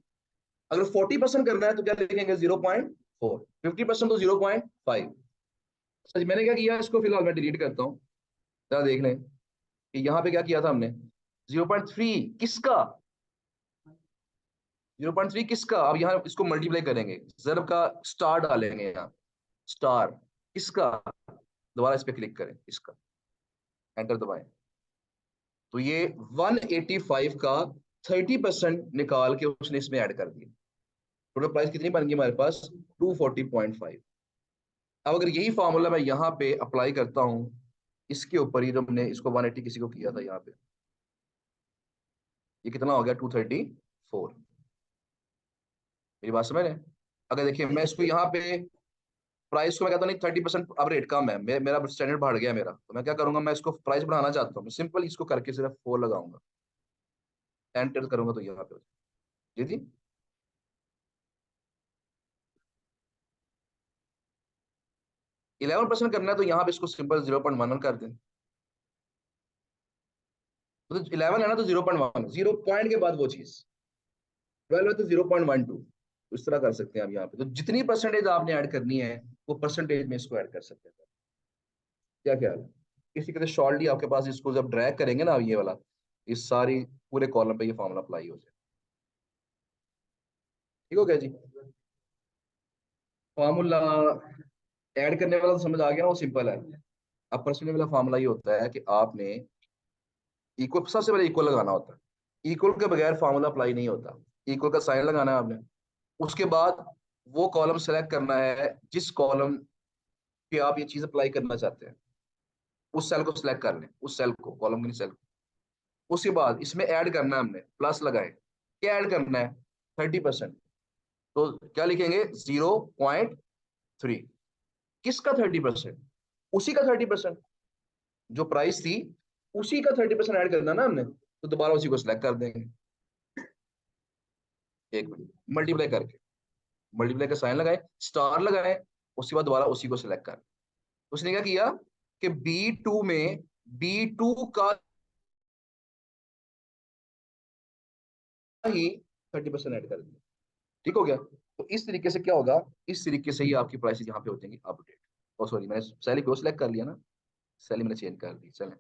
अगर 40% करना है तो क्या लिखेंगे? 0.4। 50% तो 0.5। सच, मैंने क्या किया, इसको फिलहाल मैं डिलीट करता हूँ। जरा देख लें कि यहाँ पे क्या किया था हमने। 0.3 किसका? 0.3 किसका? अब यहाँ इसको मल्टीप्लाई करेंगे, जरब का स्टार डालेंगे यहाँ, स्टार किसका? दोबारा इस पे क्लिक करें, इसका, एंटर दबाएं। तो ये 185 का 30% निकाल के उसने इसमें ऐड कर दिया। टोटल प्राइस कितनी बन गई हमारे पास? 240.5। अब अगर यही फॉर्मूला मैं यहाँ पे अप्लाई करता हूँ इसके ऊपर, ही जो हमने इसको 180 किसी को किया था यहाँ पे, ये कितना हो गया? 234। मेरी बात समझ रहे हैं? अगर देखिए मैं इसको यहाँ पे प्राइस को मैं कहता हूँ नहीं 30% अब रेट कम है, मेरा स्टैंडर्ड बढ़ गया मेरा, तो मैं क्या करूंगा, मैं इसको प्राइस बढ़ाना चाहता हूँ, सिंपल इसको करके सिर्फ 4 लगाऊंगा, एंटर करूंगा तो यहाँ पे हो जाएगा। जी जी। 11% करना है तो यहाँ पे इसको सिंपल 0.11 कर दें। तो 11 है ना, तो 0.1, 0 पॉइंट के बाद वो चीज। 12 है तो 0.12। इस तरह कर सकते हैं आप यहाँ पे। तो जितनी परसेंटेज आपने ऐड करनी है वो परसेंटेज में इसको ऐड कर सकते हैं। क्या ख्याल है? इसी तरह शॉर्टली आपके पास इसको जब ड्रैग करेंगे ना, ये वाला, इस सारी पूरे कॉलम पे ये फॉर्मूला अप्लाई हो जाए। ठीक हो गया जी? फॉर्मूला ऐड करने वाला तो समझ आ गया, वो सिंपल है। अब परसेंटेज वाला फॉर्मूला ये होता है कि आपने इक्वल, सबसे पहले इक्वल लगाना होता है। इक्वल के बगैर फॉर्मूला अप्लाई नहीं होता। इक्वल का साइन लगाना है आपने। उसके बाद वो कॉलम सेलेक्ट करना है जिस कॉलम पे आप ये चीज अप्लाई करना चाहते हैं, उस सेल को सिलेक्ट कर लें, उस सेल को, कॉलम की सेल को। उसके बाद इसमें ऐड करना है, हमने प्लस लगाए। क्या ऐड करना है? 30%। तो क्या लिखेंगे? 0.3। किसका 30%? उसी का 30%, जो प्राइस थी उसी का 30% ऐड करना ना हमने, तो दोबारा उसी को सिलेक्ट कर देंगे। एक मिनट, मल्टीप्लाई करके, मल्टीप्लाई का साइन लगाए, स्टार लगाए, उसके बाद दोबारा उसी को सिलेक्ट कर। उसने क्या किया कि B2 में B2 का ही 30% ऐड कर दिया। ठीक हो गया? तो इस तरीके से क्या होगा, इस तरीके से ही आपकी प्राइसेस यहाँ पे हो जाएंगी अपडेट। और सॉरी, मैंने सैली को सिलेक्ट कर लिया ना, सैली मैंने चेंज कर दी। चलें,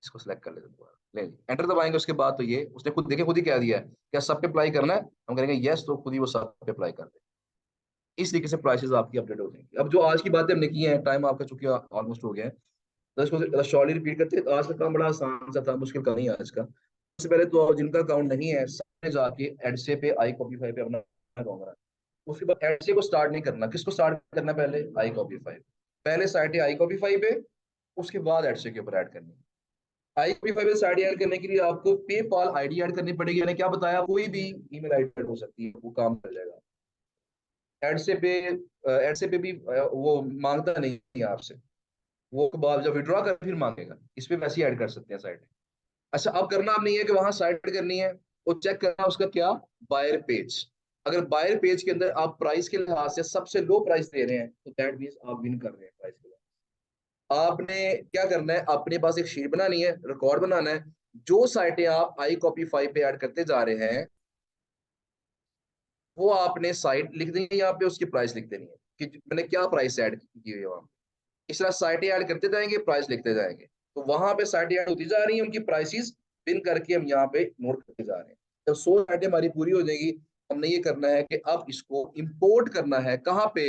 इसको सिलेक्ट कर लेते हैं दोबारा, ले ली, एंटर दबाएंगे। उसके बाद तो ये उसने खुद देखे, खुद ही कह दिया है क्या सब पे अप्लाई करना है। हम करेंगे यस, तो खुद ही वो सब पे अप्लाई कर दे। इस तरीके से प्राइसेस आपकी अपडेट हो जाएंगी। अब जो आज की बातें हमने की हैं, टाइम आपका चूंकि ऑलमोस्ट हो गया है, तो इसको शॉर्टली रिपीट करते हैं। तो आज का काम बड़ा आसान सा था, मुश्किल का नहीं है आज का। सबसे पहले तो जिनका अकाउंट नहीं है, सामने जाके एडसे पे आई कॉपी फाइव पे अपना अकाउंट बनाना। उसके बाद एडसे को स्टार्ट नहीं करना, किसको स्टार्ट करना? पहले आई कॉपी फाइव। पहले साइट है आई कॉपी फाइव पे, उसके बाद एडसे के ऊपर ऐड करनी है। आई कॉपी फाइव पे साइट ऐड करने के लिए आपको पेपाल आईडी ऐड करनी पड़ेगी। मैंने क्या बताया, कोई भी ईमेल आईडी ऐड हो सकती है, वो काम कर जाएगा। एडसे पे भी वो मांगता नहीं है आपसे, वो बाद जब विड्रॉ कर फिर मांगेगा। इस पे वैसे ही ऐड कर सकते हैं साइट। अच्छा, अब करना आप नहीं है कि वहां साइट करनी है, वो चेक करना उसका क्या, बायर पेज। अगर बायर पेज के अंदर आप प्राइस के लिहाज से सबसे लो प्राइस दे रहे हैं तो दैट मीन्स आप विन कर रहे हैं प्राइस के लिहाज से। आपने क्या करना है, अपने पास एक शीट बनानी है, रिकॉर्ड बनाना है, जो साइटें आप आई कॉपी 5 पे ऐड करते जा रहे हैं वो आपने साइट लिख देनी है यहाँ पे, उसकी प्राइस लिख देनी है कि मैंने क्या प्राइस ऐड की हुई है वहां। इस तरह साइटें ऐड करते जाएंगे, प्राइस लिखते जाएंगे, तो वहां पे साइटें ऐड होती जा रही हैं, उनकी प्राइसेस पिन करके हम यहाँ पे नोट करते जा रहे हैं। जब 100 साइटें हमारी पूरी हो जाएगी, हमने ये करना है कि अब इसको इंपोर्ट करना है। कहाँ पे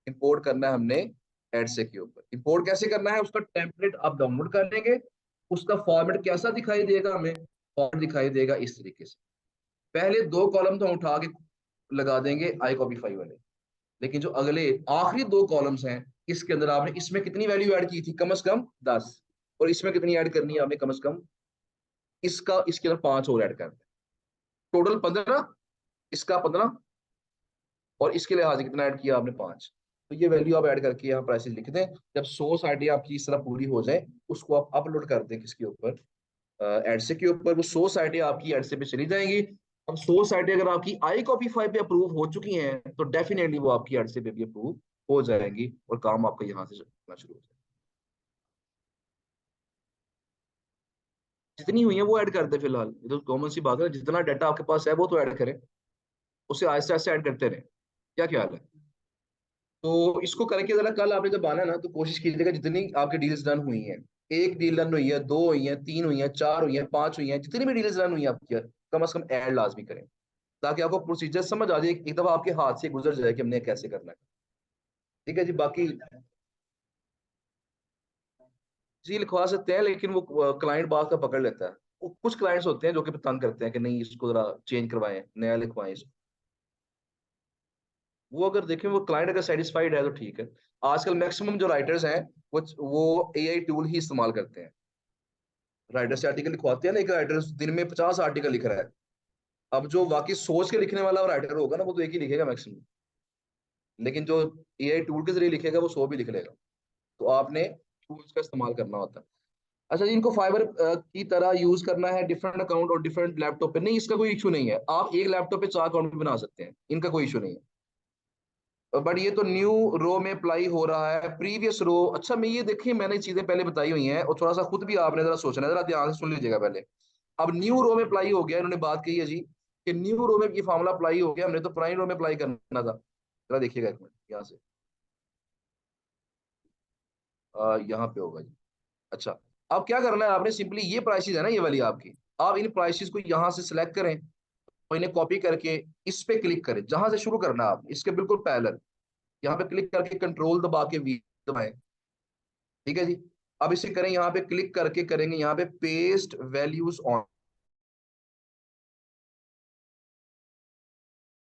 इंपोर्ट करना है हमने, एडसे के ऊपर। इंपोर्ट कैसे करना है, उसका टेम्पलेट आप डाउनलोड कर लेंगे। उसका फॉर्मेट कैसा दिखाई देगा हमें, फॉर्मेट दिखाई देगा इस तरीके से। पहले दो कॉलम तो हम उठा के लगा देंगे आई कॉपी 5 वाले, लेकिन जो अगले आखिरी दो कॉलम्स हैं, इसके अंदर आपने इसमें कितनी वैल्यू ऐड की थी, कम से कम 10, और इसमें कितनी ऐड करनी है आपने, कम से कम इसका इसके अंदर 5 और ऐड करना है, टोटल 15, इसका 15, और इसके लिहाज से कितना ऐड किया आपने, 5। तो ये वैल्यू आप ऐड करके यहाँ प्राइसेस लिख दें। जब 100 साइटें आपकी इस तरह पूरी हो जाए, उसको आप अपलोड कर दें किसके ऊपर, एडसे के ऊपर। वो 100 साइटें आपकी एडसे पे चली जाएंगी। अब 100 साइटें अगर आपकी आई कॉपी 5 पे अप्रूव हो चुकी हैं तो डेफिनेटली वो आपकी एडसे पे भी अप्रूव हो जाएंगी और काम आपका यहाँ से चलना शुरू हो जाएगा। जितनी हुई है वो ऐड कर दे फिलहाल, ये तो कॉमन सी बात है, जितना डाटा आपके पास है वो तो ऐड करें, उसे आहिस्ते आहिस्ते ऐड करते रहें। क्या ख्याल है? तो इसको करके जरा कल आपने जब आना है ना, तो कोशिश कीजिएगा जितनी आपकी डील्स डन हुई हैं, एक डील डन हुई है, दो हुई है, तीन हुई है, चार हुई है, पांच हुई है, जितनी भी डील्स डन हुई है आपकी, कम से कम ऐड लाजमी करें, ताकि आपको प्रोसीजर समझ आ जाए, एक दफा आपके हाथ से गुजर जाए कि हमने कैसे करना है। ठीक है जी। बाकी जी लिखवा सकते हैं, लेकिन वो क्लाइंट बात का पकड़ लेता है। कुछ क्लाइंट्स होते हैं जो कि तंग करते हैं कि नहीं इसको जरा चेंज करवाएं, नया लिखवाएं इसको। वो अगर देखें, वो क्लाइंट अगर सेटिस्फाइड है तो ठीक है। आजकल मैक्सिमम जो राइटर्स हैं वो एआई टूल ही इस्तेमाल करते हैं। राइटर से आर्टिकल लिखवाते हैं ना, एक राइटर दिन में 50 आर्टिकल लिख रहा है। अब जो वाकई सोच के लिखने वाला राइटर होगा ना, वो तो एक ही लिखेगा मैक्सिमम, लेकिन जो एआई टूल के जरिए लिखेगा वो 100 भी लिख लेगा। तो आपने टूल्स का इस्तेमाल करना होता है। अच्छा जी, इनको फाइबर की तरह यूज करना है डिफरेंट अकाउंट और डिफरेंट लैपटॉप पे, नहीं इसका कोई इशू नहीं है, आप एक लैपटॉप पे 4 अकाउंट भी बना सकते हैं, इनका कोई इशू नहीं है। बट ये तो न्यू रो में अप्लाई हो रहा है, प्रीवियस रो, अच्छा मैं ये देखिए, मैंने चीजें पहले बताई हुई हैं और थोड़ा सा खुद भी आपने जरा सोचना है, जरा ध्यान से सुन लीजिएगा पहले। अब न्यू रो में अप्लाई हो गया, इन्होंने बात कही है जी कि न्यू रो में ये फार्मूला अप्लाई हो गया, हमने तो पुरानी रो में अप्लाई करना था। जरा देखिएगा एक मिनट यहाँ से, यहाँ पे होगा जी। अच्छा, अब क्या करना है आपने, सिंपली ये प्राइसेस है ना ये वाली आपकी, आप इन प्राइसेस को यहाँ से सिलेक्ट करें और इन्हें कॉपी करके इस पे क्लिक करें, जहां से शुरू करना है आप इसके बिल्कुल पैरेलल, यहाँ पे क्लिक करके कंट्रोल दबा के वी दबाएं। ठीक है जी। अब इसे करें, यहाँ पे क्लिक करके करेंगे यहाँ पे पेस्ट वैल्यूज ऑन,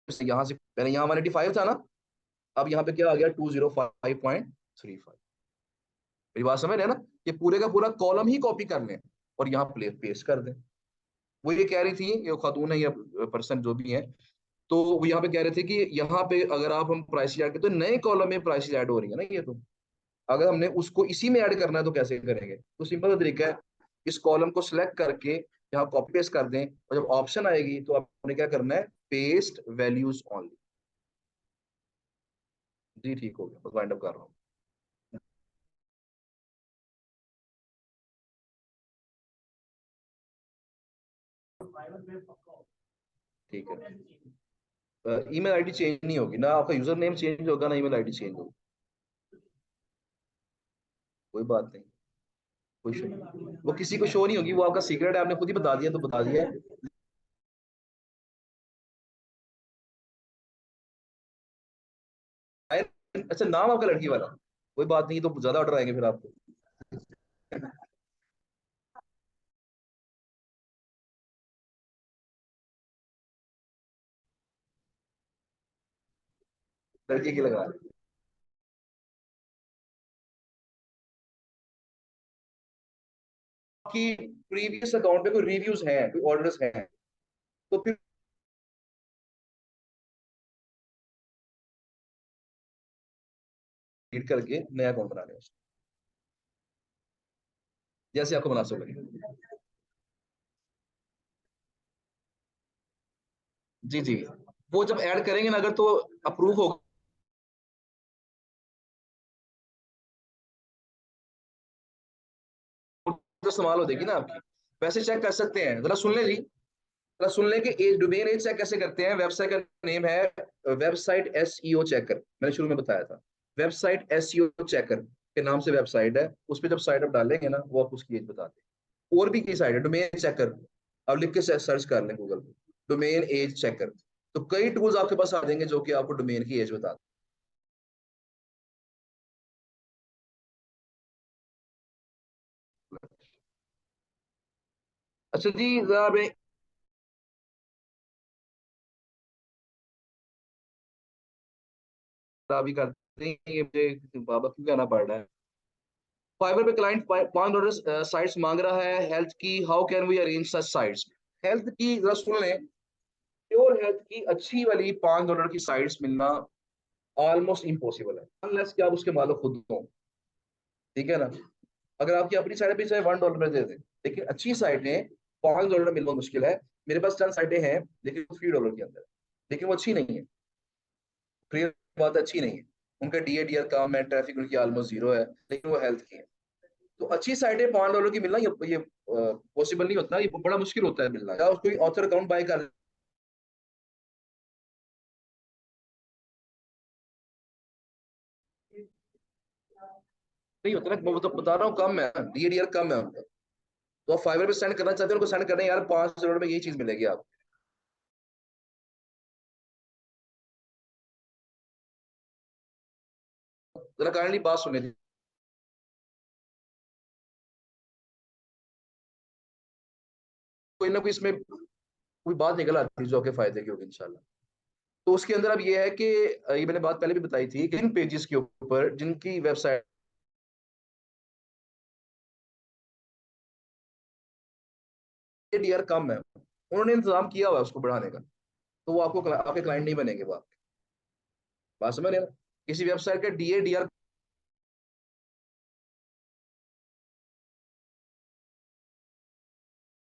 यहाँ से पहले यहाँ 185 था ना, अब यहाँ पे क्या आ गया 205.35। मेरी बात समझ रहे हैं ना, ये पूरे का पूरा कॉलम ही कॉपी कर लें और यहाँ प्ले पेस्ट कर दें। वो ये कह रही थी, ये खातून है या पर्सन जो भी है, तो वो यहाँ पे कह रहे थे कि यहाँ पे अगर आप हम प्राइस ऐड करते तो नए कॉलम में प्राइस ऐड हो रही है ना, ये तो अगर हमने उसको इसी में ऐड करना है तो कैसे करेंगे। तो सिंपल सा तरीका है, इस कॉलम को सिलेक्ट करके यहाँ कॉपी पेस्ट कर दें, और जब ऑप्शन आएगी तो आपने क्या करना है, पेस्ट वैल्यूज ऑनली। जी ठीक हो गया, बस वाइंड अप कर रहा हूँ। ठीक है, ईमेल आईडी चेंज नहीं होगी ना, आपका यूजर नेम चेंज होगा ना, ईमेल आईडी चेंज होगी। कोई बात नहीं, कोई शो नहीं, वो किसी को शो नहीं होगी, वो आपका सीक्रेट है, आपने खुद ही बता दिया तो बता दिया है। अच्छा, नाम आपका लड़की वाला, कोई बात नहीं, तो ज्यादा ऑर्डर आएंगे फिर आपको। लड़के की लगा रहे हैं। कि प्रीवियस अकाउंट पे कोई रिव्यूज हैं, कोई ऑर्डर्स हैं, तो फिर रीड करके नया अकाउंट बना लें, जैसे आपको मुनासिब लगे। जी जी, वो जब ऐड करेंगे ना अगर, तो अप्रूव होगा तो इस्तेमाल हो जाएगी ना आपकी। वैसे चेक कर सकते हैं, जरा सुन ले जी, जरा सुन ले कि एज, डोमेन एज चेक कैसे करते हैं। वेबसाइट का नेम है वेबसाइट एसईओ चेकर, मैंने शुरू में बताया था। वेबसाइट एसईओ चेकर के नाम से वेबसाइट है, उस पर जब साइट आप डालेंगे ना वो आपको उसकी एज बताते हैं। और भी कई साइट है, डोमेन चेकर, आप लिख के सर्च कर लें गूगल पे, डोमेन एज चेकर, तो कई टूल्स आपके पास आ जाएंगे जो कि आपको डोमेन की एज बताते हैं। अच्छा जी, जरा मैं भी करते हैं, ये मुझे बाबा क्यों कहना पड़ रहा है। फाइवर पे क्लाइंट $5 साइट्स मांग रहा है हेल्थ की, how can we arrange such sites. Health की जरा सुन लें, प्योर हेल्थ की अच्छी वाली $5 की साइट्स मिलना ऑलमोस्ट इम्पॉसिबल है, अनलेस कि आप उसके मालिक खुद हो। ठीक है ना, अगर आपकी अपनी साइट पे चाहे $1 में दे दें, लेकिन अच्छी साइटें $5 में मिलना मुश्किल है। मेरे पास चंद साइटें हैं लेकिन $3 के अंदर है, लेकिन वो अच्छी नहीं है, क्लियर बात, अच्छी नहीं है। उनका डीएडीआर कम है, ट्रैफिक उनकी ऑलमोस्ट जीरो है, लेकिन वो हेल्थ की है। तो अच्छी साइटें $5 की मिलना ये पॉसिबल नहीं होता, ये बड़ा मुश्किल होता है मिलना। या कोई ऑथर अकाउंट बाय कर नहीं होता ना, मैं तो बता रहा हूँ कम है, डीएडीआर कम है उनका। तो आप फाइवर पे सेंड करना चाहते हैं, उनको सेंड करना है यार, $5 में यही चीज मिलेगी आपको। जरा काइंडली बात सुने, कोई ना कोई इसमें कोई बात निकल आती है जो आपके फायदे की होगी इंशाल्लाह। तो उसके अंदर अब ये है कि ये मैंने बात पहले भी बताई थी कि इन पेजेस के ऊपर जिनकी वेबसाइट डीआर कम है, उन्होंने इंतजाम किया हुआ है उसको बढ़ाने का, तो वो आपको आपके क्लाइंट नहीं बनेंगे। बात समझ रहे हैं ना? किसी वेबसाइट का डीआर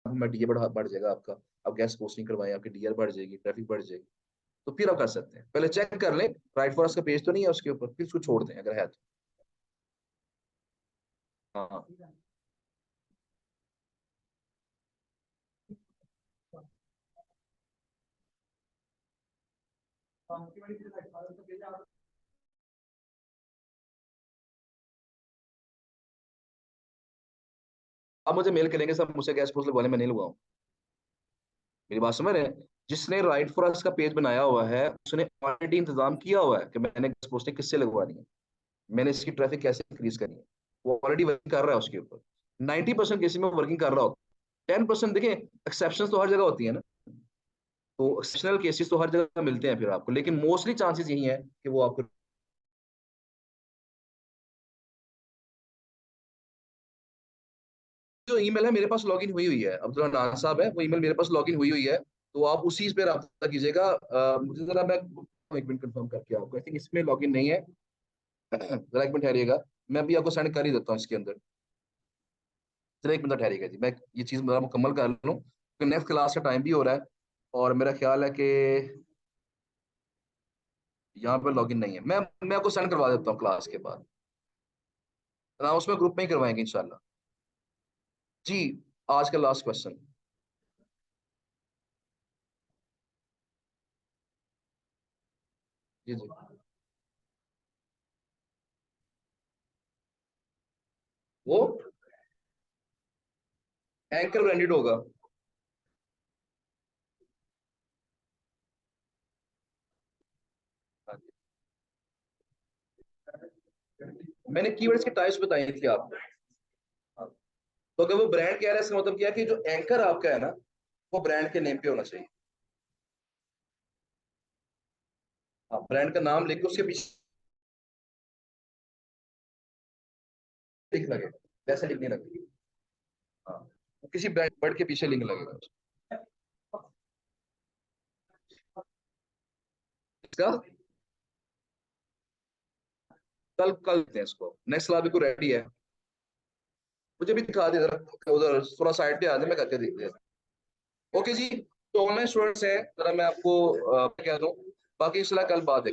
में डीए बढ़ जाएगा आपका, आप गैस पोस्टिंग करवाएं, आपकी डीआर बढ़ जाएगी, ट्रैफिक बढ़ जाएगी। तो फिर आप कर सकते हैं, पहले चेक कर लें राइट फॉर अस का पेज तो नहीं है उसके ऊपर, फिर उसको छोड़ दें अगर है तो। हाँ आप मुझे मेल करेंगे सब, मुझसे गैस पोस्ट लगवाने में नहीं लगवाऊँ। मेरी बात समझ रहे हैं? जिसने राइट फॉर अस का पेज बनाया हुआ है उसने ऑलरेडी इंतजाम किया हुआ है कि मैंने गैस पोस्टिंग किससे लगवानी है, मैंने इसकी ट्रैफिक कैसे इंक्रीज करनी है। वो ऑलरेडी वर्किंग कर रहा है उसके ऊपर, 90% केसेस में वर्किंग कर रहा होता है। 10% देखिए, एक्सेप्शन तो हर जगह होती है ना, तो एक्सेप्शनल केसेस तो हर जगह मिलते हैं फिर आपको, लेकिन मोस्टली चांसेस यही है कि वो आपको। जो ईमेल है मेरे पास लॉगिन हुई हुई है, अब्दुल हनान साहब है वो ईमेल मेरे पास लॉगिन हुई हुई है, तो आप उसी पे रब्ता कीजिएगा। मुझे जरा, मैं एक मिनट कंफर्म करके आपको, आई थिंक इसमें लॉगिन नहीं है। जरा एक मिनट ठहरिएगा, मैं अभी आपको सेंड कर ही देता हूँ इसके अंदर। जरा एक मिनट ठहरिएगा जी, मैं ये चीज़ मेरा मुकम्मल कर लूँ, क्योंकि नेक्स्ट क्लास का टाइम भी हो रहा है, और मेरा ख्याल है कि यहाँ पे लॉगिन नहीं है। मैं आपको सेंड करवा देता हूँ क्लास के बाद, ना उसमें ग्रुप में ही करवाएंगे इंशाल्लाह। जी, आज का लास्ट क्वेश्चन। जी जी, वो एंकर ब्रांडेड होगा। हाँ जी। मैंने कीवर्ड्स की टाइप्स बताई थी आपको। हाँ। तो अगर वो ब्रांड कह रहा है, इसका मतलब क्या है कि जो एंकर आपका है ना, वो ब्रांड के नेम पे होना चाहिए। हाँ, ब्रांड का नाम लेके उसके पीछे लिंक लगेगा, वैसे लिंक नहीं लगेगी। हाँ, किसी ब्रांड वर्ड के पीछे लिंक लगेगा इसका। कल कल देते हैं इसको, नेक्स्ट क्लास भी रेडी है। मुझे भी दिखा दे जरा, उधर थोड़ा साइड पे आ जाए, मैं करके देखते हैं। ओके जी, तो ऑनलाइन स्टूडेंट्स हैं, जरा मैं आपको क्या दूं, बाकी इंशाल्लाह कल बात है।